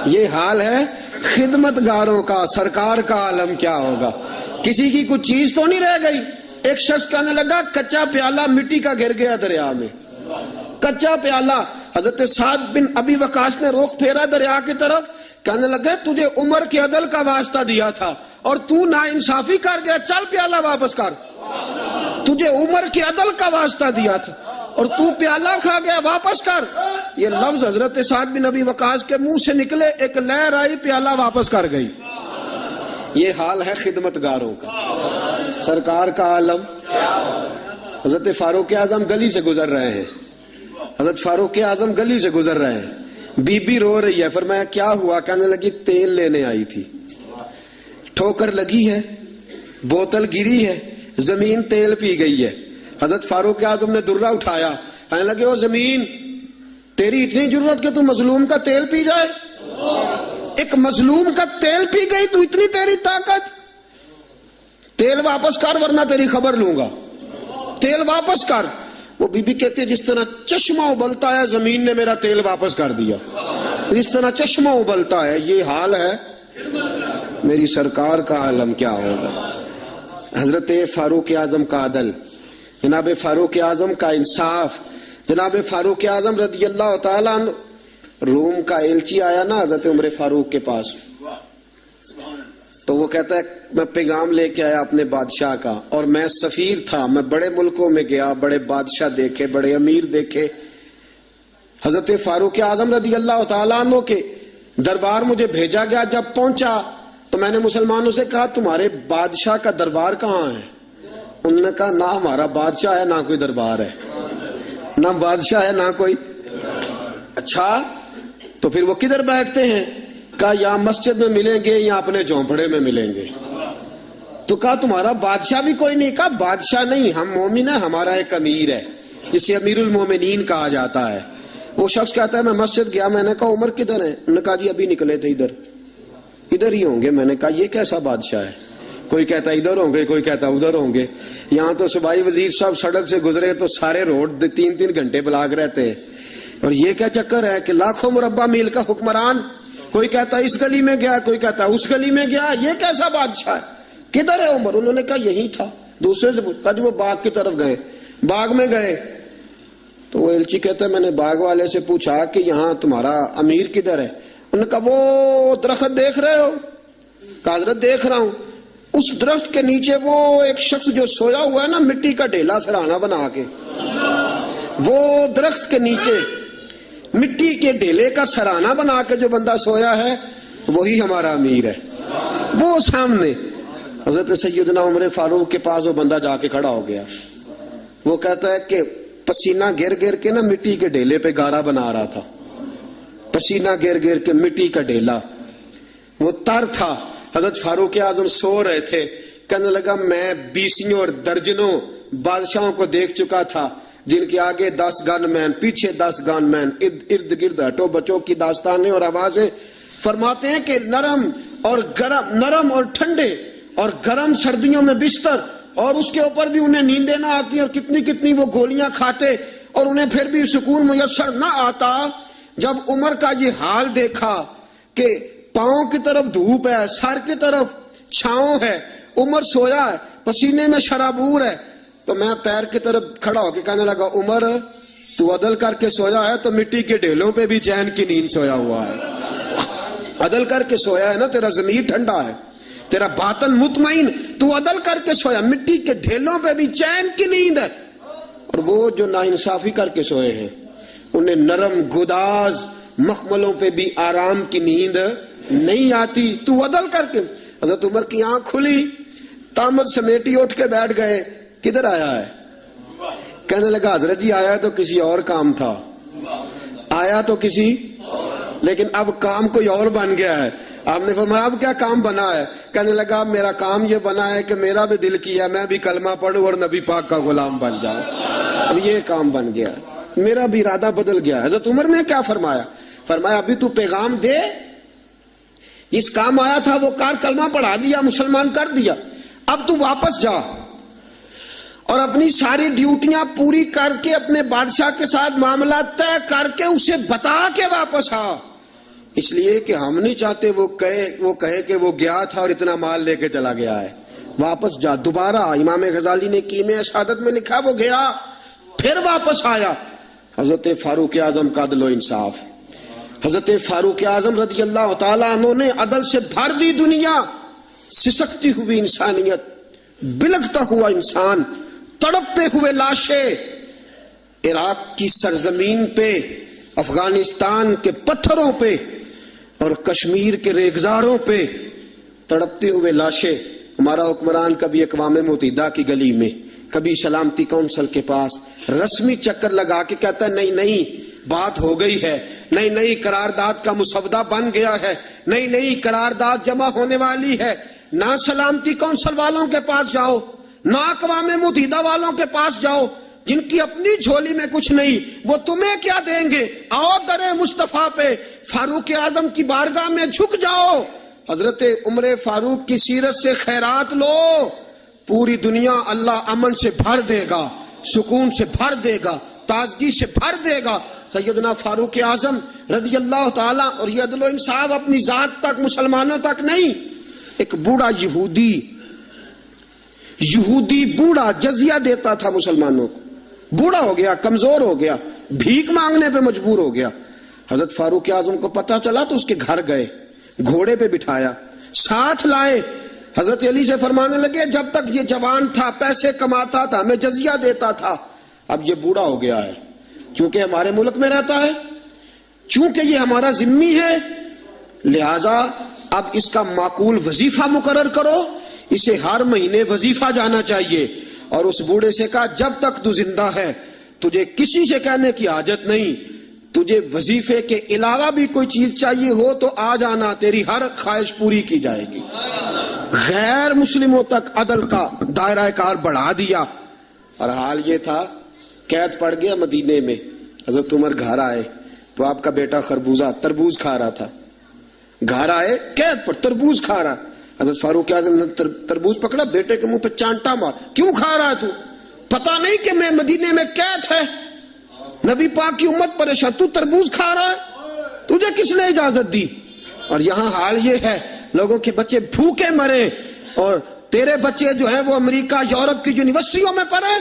یہ حال ہے خدمت گاروں کا. سرکار کا عالم کیا ہوگا؟ کسی کی کچھ چیز تو نہیں رہ گئی. ایک شخص کہنے لگا کچا پیالہ مٹی کا گر گیا دریا میں, کچا پیالہ. حضرت سعد بن ابی وقاص نے رخ پھیرا دریا کی طرف, کہنے لگے تجھے عمر کے عدل کا واسطہ دیا تھا اور تو ناانصافی کر گیا, چل پیالہ واپس کر. تجھے عمر کے عدل کا واسطہ دیا تھا اور تو پیالہ کھا گیا, واپس کر. یہ لفظ حضرت سعد بن ابی وقاص کے منہ سے نکلے, ایک لہر آئی, پیالہ واپس کر گئی. یہ حال ہے خدمت گاروں کا. سرکار کا عالم. حضرت فاروق اعظم گلی سے گزر رہے ہیں, حضرت فاروق اعظم گلی سے گزر رہے ہیں. بی بی رو رہی ہے. فرمایا کیا ہوا؟ کہنے لگی تیل لینے آئی تھی, ٹھوکر لگی ہے, بوتل گری ہے, زمین تیل پی گئی ہے. حضرت فاروق اعظم نے درہ اٹھایا, کہنے لگے وہ زمین تیری اتنی ضرورت کہ تو مظلوم کا تیل پی جائے؟ ایک مظلوم کا تیل پی گئی تو اتنی تیری طاقت؟ تیل واپس کر ورنہ تیری خبر لوں گا، تیل واپس کر۔ وہ بی بی کہتے جس طرح چشمہ ابلتا ہے زمین نے میرا تیل واپس کر دیا، جس طرح چشمہ ابلتا ہے یہ حال ہے میری سرکار کا عالم کیا ہوگا۔ حضرت فاروق اعظم کا عدل، جناب فاروق اعظم کا انصاف، جناب فاروق اعظم رضی اللہ تعالیٰ عنہ۔ روم کا ایلچی آیا نا حضرت عمر فاروق کے پاس، تو وہ کہتا ہے میں پیغام لے کے آیا اپنے بادشاہ کا، اور میں سفیر تھا، میں بڑے ملکوں میں گیا، بڑے بادشاہ دیکھے، بڑے امیر دیکھے۔ حضرت فاروق اعظم رضی اللہ تعالیٰ عنہ کے دربار مجھے بھیجا گیا۔ جب پہنچا تو میں نے مسلمانوں سے کہا تمہارے بادشاہ کا دربار کہاں ہے؟ انہوں نے کہا نہ ہمارا بادشاہ ہے نہ کوئی دربار ہے، نہ بادشاہ ہے نہ کوئی۔ اچھا تو پھر وہ کدھر بیٹھتے ہیں؟ کہا یا مسجد میں ملیں گے یا اپنے جھونپڑے میں ملیں گے۔ تو کہا تمہارا بادشاہ بھی کوئی نہیں؟ کہا بادشاہ نہیں، ہم مومن ہیں، ہمارا ایک امیر ہے جسے امیر المومنین کہا جاتا ہے۔ وہ شخص کہتا ہے میں مسجد گیا، میں نے کہا عمر کدھر ہے؟ انہوں نے کہا جی ابھی نکلے تھے ادھر ہی ہوں گے۔ میں نے کہا یہ کیسا بادشاہ ہے؟ کوئی کہتا ادھر ہوں گے، کوئی کہتا ادھر ہوں گے۔ یہاں تو صوبائی وزیر صاحب سڑک سے گزرے تو سارے روڈ 3 گھنٹے بلاک رہتے ہیں، اور یہ کیا چکر ہے کہ لاکھوں مربع میل کا حکمران، کوئی کہتا اس گلی میں گیا، کوئی کہتا اس گلی میں گیا، یہ کیسا بادشاہ ہے؟ کدھر ہے عمر؟ انہوں نے کہا یہی تھا۔ دوسرے سے پوچھا جی وہ باغ کی طرف گئے، باغ میں گئے تو وہ ایلچی کہتا ہے میں نے باغ والے سے پوچھا کہ یہاں تمہارا امیر کدھر ہے؟ انہوں نے کہا وہ درخت دیکھ رہے ہو؟ کہا حضرت دیکھ رہا ہوں۔ اس درخت کے نیچے وہ ایک شخص جو سویا ہوا ہے نا مٹی کا ڈھیلا سرہانا بنا کے، وہ درخت کے نیچے مٹی کے ڈھیلے کا سرہانا بنا کے جو بندہ سویا ہے وہی ہمارا امیر ہے۔ وہ سامنے حضرت سیدنا عمر فاروق کے پاس وہ بندہ جا کے کھڑا ہو گیا۔ وہ کہتا ہے کہ پسینہ گر گر کے نا مٹی کے ڈھیلے پہ گارا بنا رہا تھا، پسینہ گر گر کے مٹی کا ڈھیلا، وہ تر تھا۔ حضرت فاروق اعظم سو رہے تھے، کہنے لگا میں 20 اور درجنوں بادشاہوں کو دیکھ چکا تھا جن کے آگے 10 گن مین، پیچھے 10 گن مین، ارد گرد ہٹو بچوں کی داستانیں اور آوازیں۔ فرماتے ہیں کہ نرم اور گرم، نرم اور ٹھنڈے اور گرم سردیوں میں بستر، اور اس کے اوپر بھی انہیں نیندیں نہ آتی، اور کتنی کتنی وہ گولیاں کھاتے اور انہیں پھر بھی سکون میسر نہ آتا۔ جب عمر کا یہ حال دیکھا کہ پاؤں کی طرف دھوپ ہے، سر کی طرف چھاؤں ہے، عمر سویا ہے، پسینے میں شرابور ہے، تو میں پیر کی طرف کھڑا ہو کے کہنے لگا عمر تو عدل کر کے سویا ہے تو مٹی کے ڈھیلوں پہ بھی چین کی نیند سویا ہوا ہے۔ عدل کر کے سویا ہے نا، تیرا ضمیر ٹھنڈا ہے، تیرا باطن مطمئن، تو عدل کر کے سویا، مٹی کے ڈھیلوں پہ بھی چین کی نیند ہے۔ اور وہ جو ناانصافی کر کے سوئے ہیں انہیں نرم گداز مخملوں پہ بھی آرام کی نیند نہیں آتی، تو عدل کر کے۔ حضرت عمر کی آنکھ کھلی، تامت سمیٹی اٹھ کے بیٹھ گئے، کدھر آیا ہے؟ کہنے لگا حضرت جی آیا تو کسی اور کام تھا، آیا تو کسی، لیکن اب کام کوئی اور بن گیا ہے۔ آپ نے فرمایا اب کیا کام بنا ہے؟ کہنے لگا میرا کام یہ بنا ہے کہ میرا بھی دل کیا میں بھی کلمہ پڑھوں اور نبی پاک کا غلام بن جاؤں، اب یہ کام بن گیا، میرا بھی ارادہ بدل گیا۔ حضرت عمر نے کیا فرمایا؟ فرمایا ابھی تو پیغام دے، جس کام آیا تھا وہ کار کلمہ پڑھا دیا، مسلمان کر دیا، اب تو واپس جا اور اپنی ساری ڈیوٹیاں پوری کر کے اپنے بادشاہ کے ساتھ معاملہ طے کر کے اسے بتا کے واپس آ، اس لیے کہ ہم نہیں چاہتے وہ کہے کہ وہ گیا تھا اور اتنا مال لے کے چلا گیا ہے۔ واپس جا دوبارہ۔ امام غزالی نے کیمیا سعادت میں لکھا وہ گیا پھر واپس آیا۔ حضرت فاروق اعظم کا عدل و انصاف، حضرت فاروق اعظم رضی اللہ تعالیٰ عنہ نے عدل سے بھر دی دنیا، سسکتی ہوئی انسانیت، بلکتا ہوا انسان، تڑپتے ہوئے لاشیں، عراق کی سرزمین پہ، افغانستان کے پتھروں پہ اور کشمیر کے ریگزاروں پہ تڑپتے ہوئے لاشیں۔ ہمارا حکمران کبھی اقوام متحدہ کی گلی میں، کبھی سلامتی کونسل کے پاس رسمی چکر لگا کے کہتا ہے نہیں بات ہو گئی ہے، نئی قرارداد کا مسودہ بن گیا ہے، نئی قرارداد جمع ہونے والی ہے، نہ سلامتی کونسل والوں کے پاس جاؤ، نہ اقوام متحدہ والوں کے پاس جاؤ، جن کی اپنی جھولی میں کچھ نہیں، وہ تمہیں کیا دیں گے؟ آؤ در مصطفیٰ پہ فاروق اعظم کی بارگاہ میں جھک جاؤ، حضرت عمر فاروق کی سیرت سے خیرات لو، پوری دنیا اللہ امن سے بھر دے گا، سکون سے بھر دے گا، تازگی سے بھر دے گا۔ سیدنا فاروق اعظم رضی اللہ تعالیٰ، اور یہ عدل و انصاف اپنی ذات تک، مسلمانوں تک نہیں، ایک بوڑھا یہودی بوڑھا جزیہ دیتا تھا مسلمانوں کو، بوڑھا ہو گیا، کمزور ہو گیا، بھیک مانگنے پہ مجبور ہو گیا۔ حضرت فاروق اعظم کو پتہ چلا تو اس کے گھر گئے، گھوڑے پہ بٹھایا، ساتھ لائے، حضرت علی سے فرمانے لگے جب تک یہ جوان تھا، پیسے کماتا تھا، ہمیں جزیہ دیتا تھا، اب یہ بوڑھا ہو گیا ہے، کیونکہ ہمارے ملک میں رہتا ہے، چونکہ یہ ہمارا ذمہ ہے، لہذا اب اس کا معقول وظیفہ مقرر کرو، اسے ہر مہینے وظیفہ جانا چاہیے۔ اور اس بوڑھے سے کہا جب تک تو زندہ ہے تجھے کسی سے کہنے کی حاجت نہیں، تجھے وظیفے کے علاوہ بھی کوئی چیز چاہیے ہو تو آ جانا، تیری ہر خواہش پوری کی جائے گی۔ غیر مسلموں تک عدل کا دائرہ کار بڑھا دیا، اور حال یہ تھا قید پڑ گیا مدینے میں۔ حضرت عمر گھر آئے تو آپ کا بیٹا خربوزہ تربوز کھا رہا تھا، گھر آئے قید پر تربوز کھا رہا، حضرت فاروق اعظم نے تربوز پکڑا، بیٹے کے منہ پہ چانٹا مار، کیوں کھا رہا ہے تو؟ پتہ نہیں کہ میں مدینے میں قید ہے، نبی پاک کی امت پریشان، تو تربوز کھا رہا ہے، تجھے کس نے اجازت دی؟ اور یہاں حال یہ ہے لوگوں کے بچے بھوکے مرے، اور تیرے بچے جو ہیں وہ امریکہ یورپ کی یونیورسٹیوں میں پڑھے۔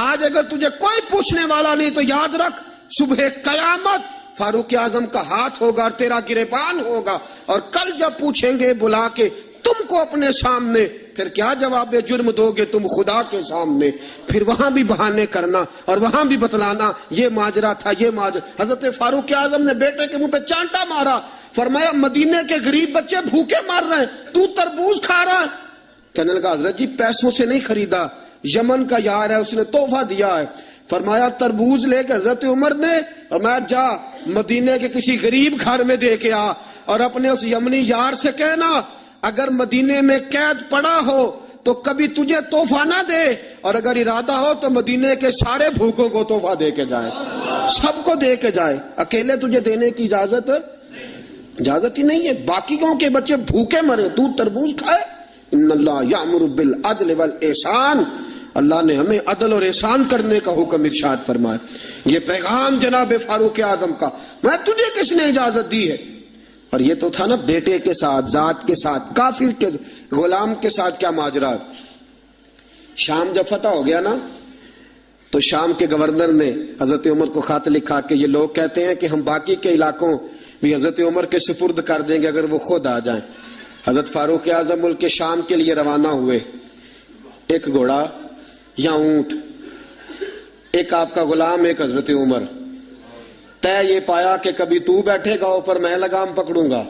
آج اگر تجھے کوئی پوچھنے والا نہیں تو یاد رکھ صبح قیامت فاروق اعظم کا ہاتھ ہوگا اور تیرا گریبان ہوگا، اور کل جب پوچھیں گے بلا کے تم کو اپنے سامنے، پھر کیا جواب جرم دو گے تم خدا کے سامنے؟ پھر وہاں بھی بہانے کرنا اور وہاں بھی بتلانا یہ ماجرا تھا، یہ ماجرا۔ حضرت فاروق اعظم نے بیٹے کے منہ پہ چانٹا مارا، فرمایا مدینے کے غریب بچے بھوکے مر رہے ہیں، تو تربوز کھا رہا ہے۔ کہنے لگا حضرت جی پیسوں سے نہیں خریدا، یمن کا یار ہے اس نے تحفہ دیا ہے۔ فرمایا تربوز لے کے حضرت عمر نے فرمایا جا مدینے کے کسی غریب گھر میں دے کے آ، اور اپنے اس یمنی یار سے کہنا اگر مدینے میں قید پڑا ہو تو کبھی تجھے تحفہ نہ دے، اور اگر ارادہ ہو تو مدینے کے سارے بھوکوں کو تحفہ دے کے جائے، سب کو دے کے جائے، اکیلے تجھے دینے کی اجازت ہی نہیں ہے۔ باقیوں کے بچے بھوکے مرے، تو تربوز کھائے۔ ان اللہ یامر بالعدل والاحسان، اللہ نے ہمیں عدل اور احسان کرنے کا حکم ارشاد فرمایا۔ یہ پیغام جناب فاروق اعظم کا، میں تجھے کس نے اجازت دی ہے؟ اور یہ تو تھا نا بیٹے کے ساتھ، ذات کے ساتھ، کافر کے غلام کے ساتھ کیا ماجرا۔ شام جب فتح ہو گیا نا تو شام کے گورنر نے حضرت عمر کو خط لکھا کہ یہ لوگ کہتے ہیں کہ ہم باقی کے علاقوں بھی حضرت عمر کے سپرد کر دیں گے اگر وہ خود آ جائیں۔ حضرت فاروق اعظم ملک کے شام کے لیے روانہ ہوئے، ایک گھوڑا یا اونٹ، ایک آپ کا غلام، ایک حضرت عمر۔ طے یہ پایا کہ کبھی تو بیٹھے گا اوپر میں لگام پکڑوں گا،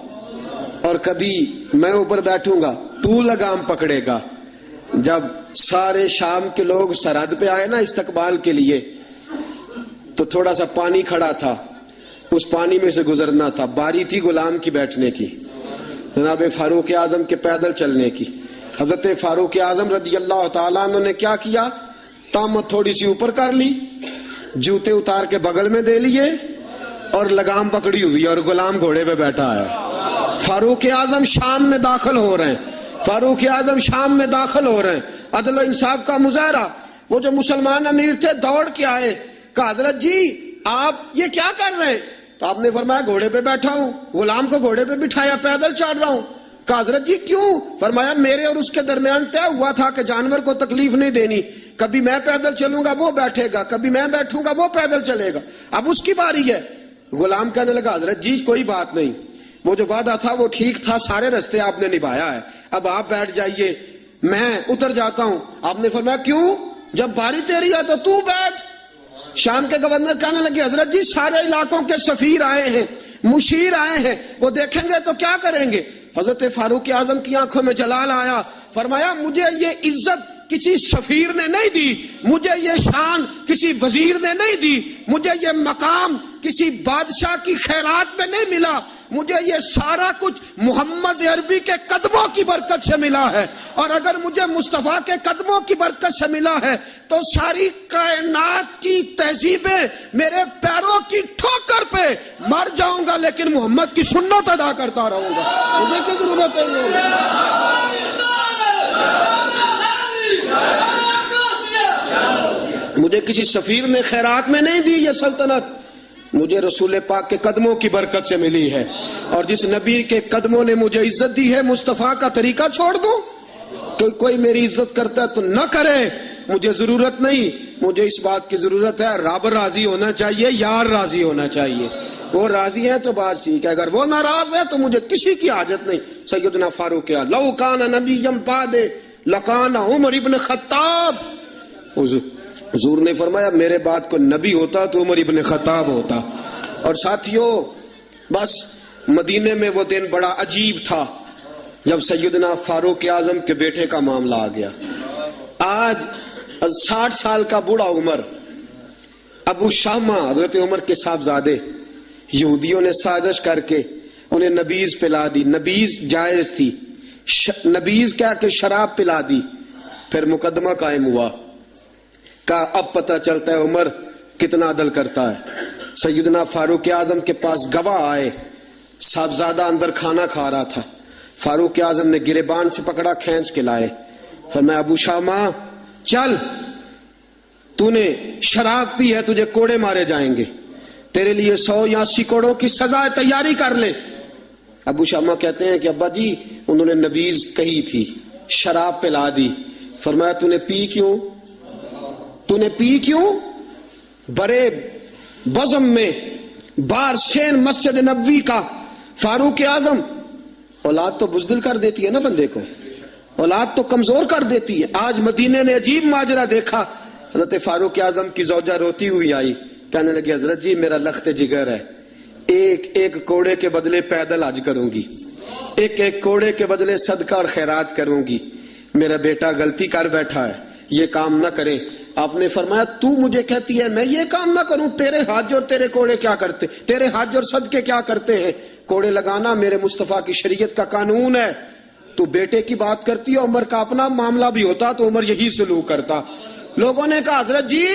اور کبھی میں اوپر بیٹھوں گا تو لگام پکڑے گا۔ جب سارے شام کے لوگ سرحد پہ آئے نا استقبال کے لیے تو تھوڑا سا پانی کھڑا تھا، اس پانی میں سے گزرنا تھا، باری تھی غلام کی بیٹھنے کی، جناب فاروق اعظم کے پیدل چلنے کی۔ حضرت فاروق اعظم رضی اللہ تعالیٰ عنہ نے کیا کیا، طامت تھوڑی سی اوپر کر لی، جوتے اتار کے بغل میں دے لیے اور لگام پکڑی ہوئی، اور غلام گھوڑے پہ بیٹھا ہے۔ فاروق اعظم شام میں داخل ہو رہے ہیں، فاروق اعظم شام میں داخل ہو رہے ہیں، عدل و انصاف کا مظاہرہ۔ وہ جو مسلمان امیر تھے دوڑ کے آئے، کہا حضرت جی آپ یہ کیا کر رہے ہیں؟ تو آپ نے فرمایا گھوڑے پہ بیٹھا ہوں، غلام کو گھوڑے پہ بٹھایا، پیدل چل رہا ہوں۔ کہا حضرت جی کیوں؟ فرمایا میرے اور اس کے درمیان طے ہوا تھا کہ جانور کو تکلیف نہیں دینی، کبھی میں پیدل چلوں گا وہ بیٹھے گا، کبھی میں بیٹھوں گا وہ پیدل چلے گا، اب اس کی باری ہے۔ غلام کہنے لگا حضرت جی کوئی بات نہیں، وہ جو وعدہ تھا وہ ٹھیک تھا، سارے رستے آپ نے نبھایا ہے، اب آپ بیٹھ جائیے میں اتر جاتا ہوں۔ آپ نے فرمایا کیوں؟ جب باری تیری ہے تو بیٹھ۔ شام کے گورنر کہنے لگے حضرت جی سارے علاقوں کے سفیر آئے ہیں، مشیر آئے ہیں، وہ دیکھیں گے تو کیا کریں گے؟ حضرت فاروق اعظم کی آنکھوں میں جلال آیا، فرمایا مجھے یہ عزت کسی سفیر نے نہیں دی، مجھے یہ شان کسی وزیر نے نہیں دی، مجھے یہ مقام کسی بادشاہ کی خیرات میں نہیں ملا، مجھے یہ سارا کچھ محمد عربی کے قدموں کی برکت سے ملا ہے، اور اگر مجھے مصطفیٰ کے قدموں کی برکت سے ملا ہے تو ساری کائنات کی تہذیبیں میرے پیروں کی ٹھوکر پہ مر جاؤں گا لیکن محمد کی سنت ادا کرتا رہوں گا، مجھے کی ضرورت ہے؟ مجھے کسی سفیر نے خیرات میں نہیں دی یہ سلطنت، مجھے رسول پاک کے قدموں کی برکت سے ملی ہے، اور جس نبی کے قدموں نے مجھے عزت دی ہے، مصطفیٰ کا طریقہ چھوڑ دوں؟ تو کوئی میری عزت کرتا ہے تو نہ کرے، مجھے ضرورت نہیں، مجھے اس بات کی ضرورت ہے رب راضی ہونا چاہیے، یار راضی ہونا چاہیے، وہ راضی ہے تو بات ٹھیک ہے، اگر وہ ناراض ہے تو مجھے کسی کی حاجت نہیں۔ سیدنا فاروق لو کان نبی بعد لکان عمر ابن خطاب، حضور نے فرمایا میرے بعد کو نبی ہوتا تو عمر ابن خطاب ہوتا۔ اور ساتھیوں، بس مدینے میں وہ دن بڑا عجیب تھا جب سیدنا فاروق اعظم کے بیٹے کا معاملہ آ گیا۔ آج 60 سال کا بوڑھا عمر، ابو شامہ حضرت عمر کے صاحبزادے، یہودیوں نے سازش کر کے انہیں نبیذ پلا دی، نبیذ جائز تھی، نبیذ کیا کہ شراب پلا دی، پھر مقدمہ قائم ہوا، کہا اب پتہ چلتا ہے عمر کتنا عدل کرتا ہے۔ سیدنا فاروق اعظم کے پاس گواہ آئے، صاحبزادہ اندر کھانا کھا رہا تھا، فاروق اعظم نے گریبان سے پکڑا، کھینچ کے لائے، فرمایا ابو شامہ چل، تو نے شراب پی ہے، تجھے کوڑے مارے جائیں گے، تیرے لیے 100 یا 80 کوڑوں کی سزا تیاری کر لے۔ ابو شامہ کہتے ہیں کہ ابا جی انہوں نے نبیذ کہی تھی، شراب پلا دی، فرمایا تو نے پی کیوں؟ تو نے پی کیوں؟ بڑے بزم میں بار شین مسجد نبوی کا فاروق اعظم، اولاد تو بزدل کر دیتی ہے نا بندے کو، اولاد تو کمزور کر دیتی ہے۔ آج مدینے نے عجیب ماجرا دیکھا، حضرت فاروق اعظم کی زوجہ روتی ہوئی آئی، کہنے لگی حضرت جی میرا لخت جگر ہے، ایک کوڑے کے بدلے پیدل حج کروں گی، ایک کوڑے کے بدلے صدقہ اور خیرات کروں گی، میرا بیٹا غلطی کر بیٹھا ہے، یہ کام نہ کرے۔ آپ نے فرمایا تو مجھے کہتی ہے میں یہ کام نہ کروں؟ تیرے حج اور تیرے کوڑے کیا کرتے، تیرے حج اور صدقے کیا کرتے ہیں؟ کوڑے لگانا میرے مصطفیٰ کی شریعت کا قانون ہے۔ تو بیٹے کی بات کرتی ہے، عمر کا اپنا معاملہ بھی ہوتا تو عمر یہی سلوک کرتا۔ لوگوں نے کہا حضرت جی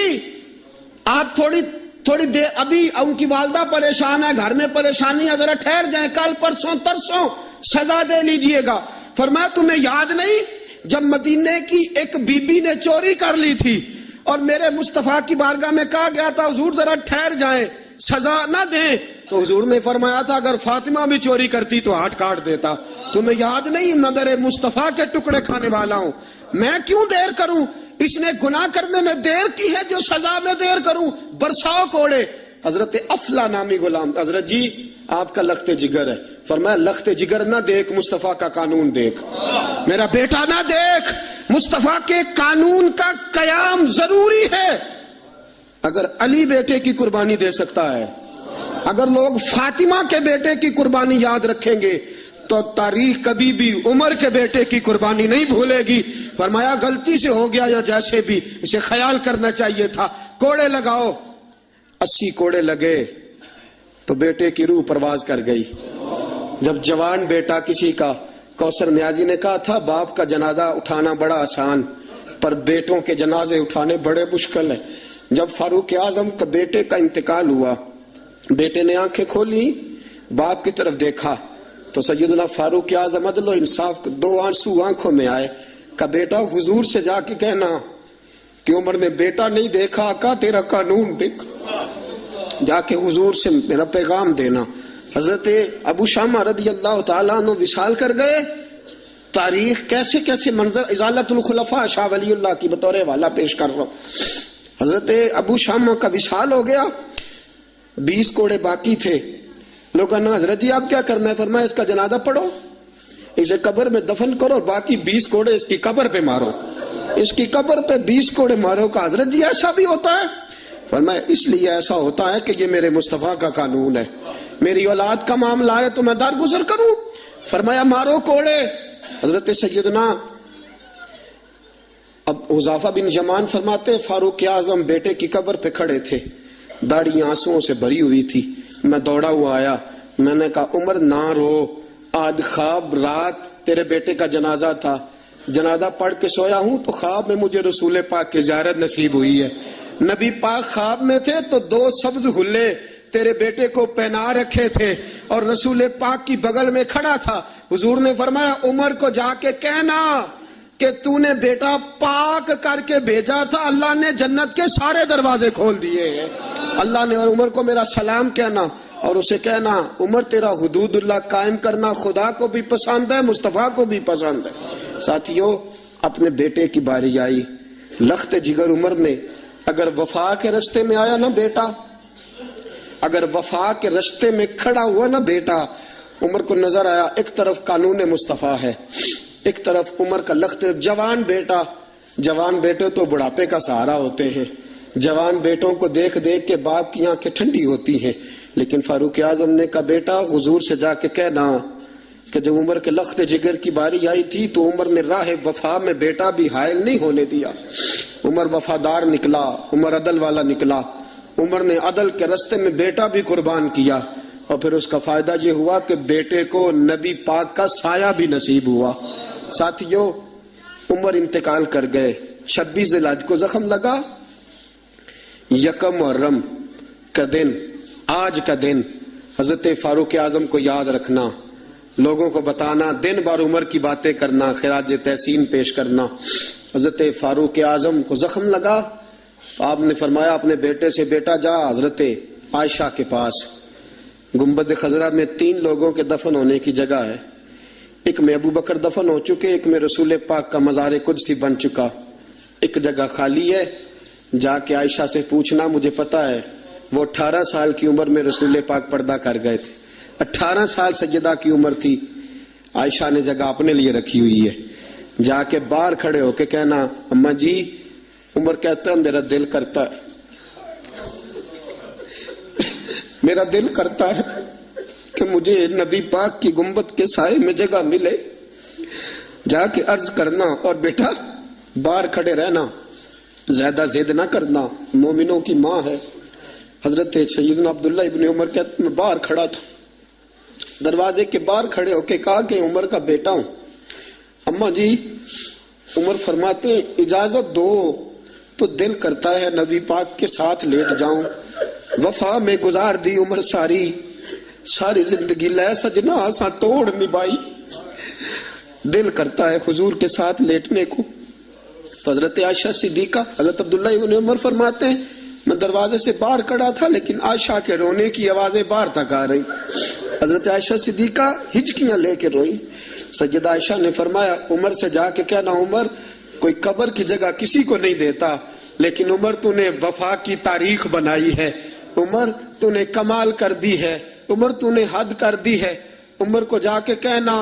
آپ تھوڑی دیر، ابھی ان کی والدہ پریشان ہے، گھر میں پریشانی ہے، ذرا ٹھہر جائیں، کل پرسوں ترسوں سزا دے لیجئے گا۔ فرمایا تمہیں یاد نہیں جب مدینے کی ایک بی بی نے چوری کر لی تھی اور میرے مصطفیٰ کی بارگاہ میں کہا گیا تھا حضور ذرا ٹھہر جائیں، سزا نہ دیں، تو حضور نے فرمایا تھا اگر فاطمہ بھی چوری کرتی تو ہاتھ کاٹ دیتا۔ تمہیں یاد نہیں مگر مصطفیٰ کے ٹکڑے کھانے والا ہوں، میں کیوں دیر کروں؟ اس نے گناہ کرنے میں دیر کی ہے جو سزا میں دیر کروں، برساؤ کوڑے۔ حضرت افلا نامی غلام، حضرت جی آپ کا لخت جگر ہے، فرمایا لخت جگر نہ دیکھ، مصطفیٰ کا قانون دیکھ، میرا بیٹا نہ دیکھ، مصطفیٰ کے قانون کا قیام ضروری ہے۔ اگر علی بیٹے کی قربانی دے سکتا ہے، اگر لوگ فاطمہ کے بیٹے کی قربانی یاد رکھیں گے تو تاریخ کبھی بھی عمر کے بیٹے کی قربانی نہیں بھولے گی۔ فرمایا غلطی سے ہو گیا یا جیسے بھی، اسے خیال کرنا چاہیے تھا، کوڑے لگاؤ۔ 80 کوڑے لگے تو بیٹے کی روح پرواز کر گئی۔ جب جوان بیٹا کسی کا، کوثر نیازی نے کہا تھا باپ کا جنازہ اٹھانا بڑا آسان پر بیٹوں کے جنازے اٹھانے بڑے مشکل ہیں۔ جب فاروق اعظم کا بیٹے کا انتقال ہوا، بیٹے نے آنکھیں کھولی، باپ کی طرف دیکھا تو سیدنا فاروق اعظم عدل و انصاف، 2 آنسو آنکھوں میں آئے، کہا بیٹا حضور سے جا کے کہنا کہ عمر نے بیٹا نہیں دیکھا، آقا تیرا قانون دیکھ، جا کے حضور سے میرا پیغام دینا۔ حضرت ابو شامہ رضی اللہ تعالیٰ عنہ وصال کر گئے۔ تاریخ کیسے کیسے منظر، ازالت الخلفاء شاہ ولی اللہ کی بطور حوالہ پیش کر رہا ہوں۔ حضرت ابو شامہ کا وصال ہو گیا، 20 کوڑے باقی تھے۔ لوگوں نے حضرت جی آپ کیا کرنا ہے؟ فرمایا اس کا جنازہ پڑھو، اسے قبر میں دفن کرو، باقی 20 کوڑے اس کی قبر پہ مارو، اس کی قبر پہ 20 کوڑے مارو۔ کہا حضرت جی ایسا بھی ہوتا ہے؟ فرمایا اس لیے ایسا ہوتا ہے کہ یہ میرے مصطفیٰ کا قانون ہے، میری اولاد کا معاملہ ہے تو میں درگزر کروں۔ فرمایا مارو کوڑے۔ حضرت سیدنا اب حذیفہ بن یمان فرماتے فاروق اعظم بیٹے کی قبر پہ کھڑے تھے، داڑھی آنسوؤں سے بھری ہوئی تھی. میں دوڑا ہوا آیا, میں نے کہا عمر نہ رو, آج خواب رات تیرے بیٹے کا جنازہ تھا, جنازہ پڑھ کے سویا ہوں تو خواب میں مجھے رسول پاک کی زیارت نصیب ہوئی ہے. نبی پاک خواب میں تھے تو 2 سبز حلے تیرے بیٹے کو پہنا رکھے تھے اور رسول پاک کی بغل میں کھڑا تھا. حضور نے فرمایا عمر کو جا کے کہنا کہ تو نے بیٹا پاک کر کے بھیجا تھا, اللہ نے جنت کے سارے دروازے کھول دیے ہیں. اللہ نے, اور عمر کو میرا سلام کہنا اور اسے کہنا عمر تیرا حدود اللہ قائم کرنا خدا کو بھی پسند ہے, مصطفیٰ کو بھی پسند ہے. ساتھیوں, اپنے بیٹے کی باری آئی. لخت جگر عمر نے اگر وفا کے رستے میں آیا نا بیٹا, اگر وفا کے رستے میں کھڑا ہوا نا بیٹا, عمر کو نظر آیا ایک طرف قانون مصطفیٰ ہے, ایک طرف عمر کا لخت. جوان بیٹا, جوان بیٹے تو بڑھاپے کا سہارا ہوتے ہیں, جوان بیٹوں کو دیکھ دیکھ کے باپ کی آنکھیں ٹھنڈی ہوتی ہیں. لیکن فاروق اعظم نے کہا بیٹا حضور سے جا کے کہنا کہ جب عمر کے لخت جگر کی باری آئی تھی تو عمر نے راہ وفا میں بیٹا بھی حائل نہیں ہونے دیا. عمر وفادار نکلا, عمر عدل والا نکلا, عمر نے عدل کے رستے میں بیٹا بھی قربان کیا اور پھر اس کا فائدہ یہ ہوا کہ بیٹے کو نبی پاک کا سایہ بھی نصیب ہوا. ساتھیوں, عمر انتقال کر گئے. 26 ذی الحج کو زخم لگا. 1 محرم کا دن, آج کا دن حضرت فاروق اعظم کو یاد رکھنا, لوگوں کو بتانا, دن بھر عمر کی باتیں کرنا, خراج تحسین پیش کرنا. حضرت فاروق اعظم کو زخم لگا تو آپ نے فرمایا اپنے بیٹے سے بیٹا جا حضرت عائشہ کے پاس. گنبد خضرا میں 3 لوگوں کے دفن ہونے کی جگہ ہے. ایک میں ابو بکر دفن ہو چکے, ایک میں رسول پاک کا مزار قدسی بن چکا, ایک جگہ خالی ہے. جا کے عائشہ سے پوچھنا, مجھے پتا ہے وہ 18 سال کی عمر میں رسول پاک پردہ کر گئے تھے. 18 سال سیدہ کی عمر تھی. عائشہ نے جگہ اپنے لیے رکھی ہوئی ہے. جا کے باہر کھڑے ہو کے کہنا اماں جی, عمر کہتا ہے میرا دل کرتا ہے, میرا دل کرتا ہے کہ مجھے نبی پاک کی گنبد کے سائے میں جگہ ملے. جا کے عرض کرنا اور بیٹا باہر کھڑے رہنا, زیادہ ضد نہ کرنا, مومنوں کی ماں ہے. حضرت سیدنا عبداللہ ابن عمر کہتے میں باہر کھڑا تھا, دروازے کے باہر کھڑے ہو کے کہا کہ عمر کا بیٹا ہوں. اماں جی, عمر فرماتے ہیں اجازت دو تو دل کرتا ہے نبی پاک کے ساتھ لیٹ جاؤں. وفا میں گزار دی عمر ساری, ساری زندگی لے سجنا آساں توڑ نبھائی, دل کرتا ہے حضور کے ساتھ لیٹنے کو. حضرت عائشہ صدیقہ, حضرت عبداللہ ابن عمر فرماتے ہیں میں دروازے سے باہر کھڑا تھا لیکن عائشہ کے رونے کی آوازیں باہر تک آ رہی. حضرت عائشہ صدیقہ ہچکیاں لے کے روئی. سیدہ عائشہ نے فرمایا عمر سے جا کے کہنا عمر کوئی قبر کی جگہ کسی کو نہیں دیتا, لیکن عمر تو نے وفا کی تاریخ بنائی ہے, عمر تو نے کمال کر دی ہے, عمر تو نے حد کر دی ہے. عمر کو جا کے کہنا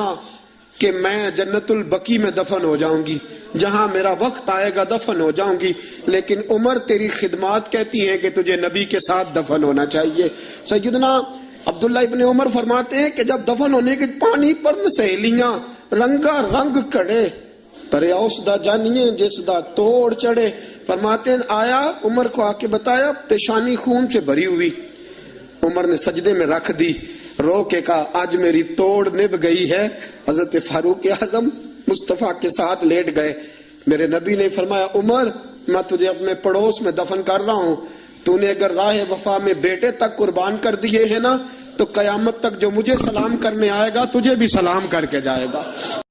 کہ میں جنت البقیع میں دفن ہو جاؤں گی, جہاں میرا وقت آئے گا دفن ہو جاؤں گی, لیکن عمر تیری خدمات کہتی ہیں کہ تجھے نبی کے ساتھ دفن ہونا چاہیے. سیدنا عبداللہ ابن عمر فرماتے ہیں کہ جب دفن ہونے کے پانی پر سہیلیاں رنگا رنگ کڑے پریا اس دا جانیے جس دا توڑ چڑھے. فرماتے ہیں آیا, عمر کو آ کے بتایا, پیشانی خون سے بھری ہوئی. عمر نے سجدے میں رکھ دی, رو کے کہا آج میری توڑ نبھ گئی ہے. حضرت فاروق اعظم مصطفیٰ کے ساتھ لیٹ گئے. میرے نبی نے فرمایا عمر میں تجھے اپنے پڑوس میں دفن کر رہا ہوں, تو نے اگر راہ وفا میں بیٹے تک قربان کر دیے ہیں نا تو قیامت تک جو مجھے سلام کرنے آئے گا تجھے بھی سلام کر کے جائے گا.